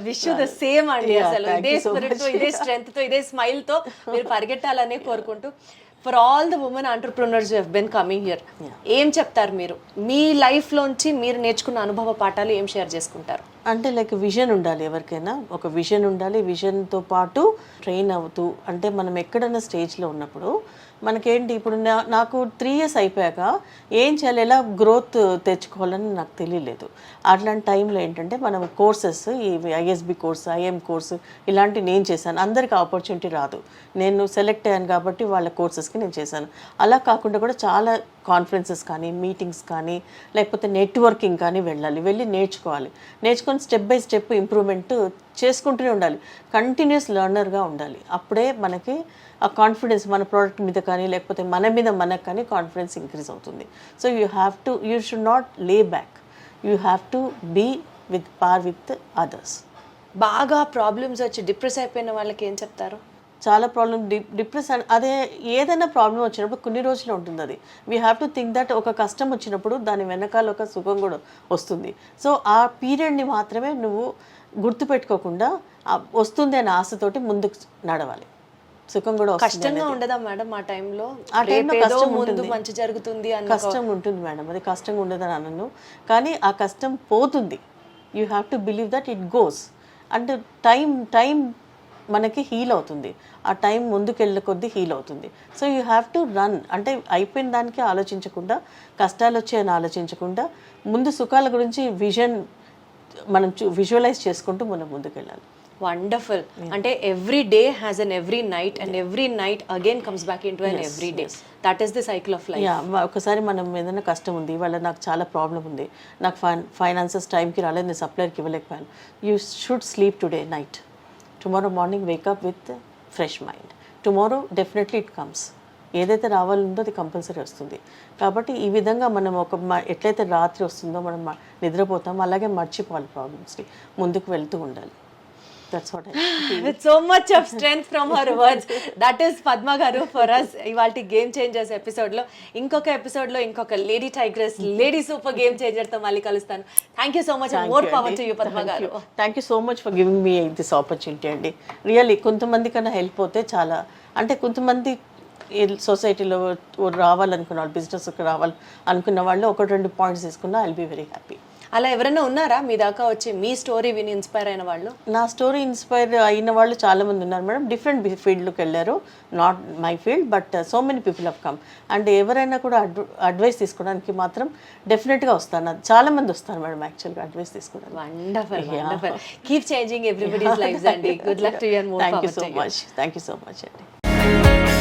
B: Wish you the same అండి. అసలు ఇదే స్పిరిట్ తో, ఇదే స్ట్రెంగ్త్ తో, ఇదే స్మైల్ తో మీరు పరిగెట్టాలనే కోరుకుంటూ, for all the women entrepreneurs who have been coming here, ఏం చెప్తారు మీరు? మీ లైఫ్లోంచి మీరు నేర్చుకున్న అనుభవ పాఠాలు ఏం షేర్ చేసుకుంటారు?
C: అంటే లైక్ విజన్ ఉండాలి ఎవరికైనా, ఒక విజన్ ఉండాలి. విజన్తో పాటు ట్రైన్ అవుతూ, అంటే మనం ఎక్కడైనా స్టేజ్లో ఉన్నప్పుడు మనకేంటి, ఇప్పుడు నాకు 3 years అయిపోయాక ఏం చేయాలి, ఎలా గ్రోత్ తెచ్చుకోవాలని నాకు తెలియలేదు. అట్లాంటి టైంలో ఏంటంటే మనం కోర్సెస్, ఈ ఐఎస్బి కోర్సు, ఐఎం కోర్సు ఇలాంటివి నేను చేశాను. అందరికీ ఆపర్చునిటీ రాదు. నేను సెలెక్ట్ అయ్యాను కాబట్టి వాళ్ళ కోర్సెస్కి నేను చేశాను. అలా కాకుండా కూడా చాలా కాన్ఫరెన్సెస్ కానీ, మీటింగ్స్ కానీ, లేకపోతే నెట్వర్కింగ్ కానీ వెళ్ళి నేర్చుకొని స్టెప్ బై స్టెప్ ఇంప్రూవ్మెంట్ చేసుకుంటూనే ఉండాలి. కంటిన్యూస్ లెర్నర్గా ఉండాలి. అప్పుడే మనకి ఆ కాన్ఫిడెన్స్ మన ప్రోడక్ట్ మీద కానీ, లేకపోతే మన మీద మనకు కానీ కాన్ఫిడెన్స్ ఇంక్రీజ్ అవుతుంది. So you should not lay back. You have to be with par with others.
B: బాగా ప్రాబ్లమ్స్ వచ్చి డిప్రెస్ అయిపోయిన వాళ్ళకి ఏం చెప్తారు?
C: చాలా ప్రాబ్లమ్, డిప్రెస్. అదే ఏదైనా ప్రాబ్లం వచ్చినప్పుడు కొన్ని రోజులు ఉంటుంది అది. We have to think that ఒక కష్టం వచ్చినప్పుడు దాని వెనకాల ఒక సుఖం కూడా వస్తుంది. సో ఆ పీరియడ్ని మాత్రమే నువ్వు గుర్తుపెట్టుకోకుండా వస్తుంది అనే ఆశతోటి ముందుకు నడవాలి. సుఖం కూడా
B: కష్టంగా ఉండదా మేడం ఆ టైంలో?
C: ఆ టైంలో కష్టం
B: ముందు మంచి జరుగుతుంది అన్న
C: కష్టం ఉంటుంది మేడం. అది కష్టంగా ఉండదని అనను, కానీ ఆ కష్టం పోతుంది. You have to believe that it goes. అంటే టైం మనకి హీల్ అవుతుంది. ఆ టైం ముందుకెళ్ళే కొద్దీ హీల్ అవుతుంది. So you have to run. అంటే అయిపోయిన దానికి ఆలోచించకుండా, కష్టాలు వచ్చాయని ఆలోచించకుండా, ముందు సుఖాల గురించి విజన్ మనం విజువలైజ్ చేసుకుంటూ మనం ముందుకెళ్ళాలి.
B: వండర్ఫుల్. అంటే every day has an every night and every night again comes back in to an every day. That is the cycle of life.
C: Yeah, ఒకసారి మనం ఏదైనా కష్టం ఉంది, వాళ్ళ నాకు చాలా ప్రాబ్లం ఉంది, నాకు ఫైనాన్సెస్ టైంకి రాలేదు, నేను సప్లైర్కి ఇవ్వలేకపోయాను. You should sleep today night, tomorrow morning wake up with fresh mind, tomorrow definitely it comes. ఏదైతే రావాలందో అది కంపల్సరీ వస్తుంది. కాబట్టి ఈ విధంగా మనం ఎట్లయితే రాత్రి వస్తుందో మనం నిద్రపోతాం, అలాగే మర్చిపోవాలి ప్రాబ్లమ్స్ని, ముందుకు వెళ్తూ ఉండాలి. That's what I feel.
B: With so much of strength from her words. That is Padma garu for us. ఇవాల్టి గేమ్ చేంజర్స్ ఎపిసోడ్లో ఇంకొక ఎపిసోడ్లో ఇంకొక lady tigress, lady super game చేంజర్తో మళ్ళీ కలుస్తాను. Thank you so much and more power to you Padma garu.
C: Thank you so much for giving me this opportunity అండి. రియల్లీ కొంతమంది కన్నా హెల్ప్ అవుతే చాలా, అంటే కొంతమంది సొసైటీలో రావాలనుకున్న వాళ్ళు, బిజినెస్కి రావాలి అనుకున్న వాళ్ళు ఒక 2 పాయింట్స్ తీసుకున్నా ఐల్ బీ వెరీ హ్యాపీ.
B: అలా ఎవరైనా ఉన్నారా మీ దాకా వచ్చి మీ స్టోరీ విని ఇన్స్పైర్ అయిన వాళ్ళు?
C: నా స్టోరీ ఇన్స్పైర్ అయిన వాళ్ళు చాలా మంది ఉన్నారు మేడం. డిఫరెంట్ ఫీల్డ్లోకి వెళ్ళారు, not my field, but so many people have come. And ఎవరైనా కూడా అడ్వైస్ తీసుకోవడానికి మాత్రం డెఫినెట్గా వస్తాను. చాలా మంది వస్తారు మేడం యాక్చువల్గా అడ్వైస్ తీసుకోవడానికి.
B: Wonderful, wonderful. Keep changing everybody's lives అండి. Good luck to you and more power to you.
C: Thank you so much అండి.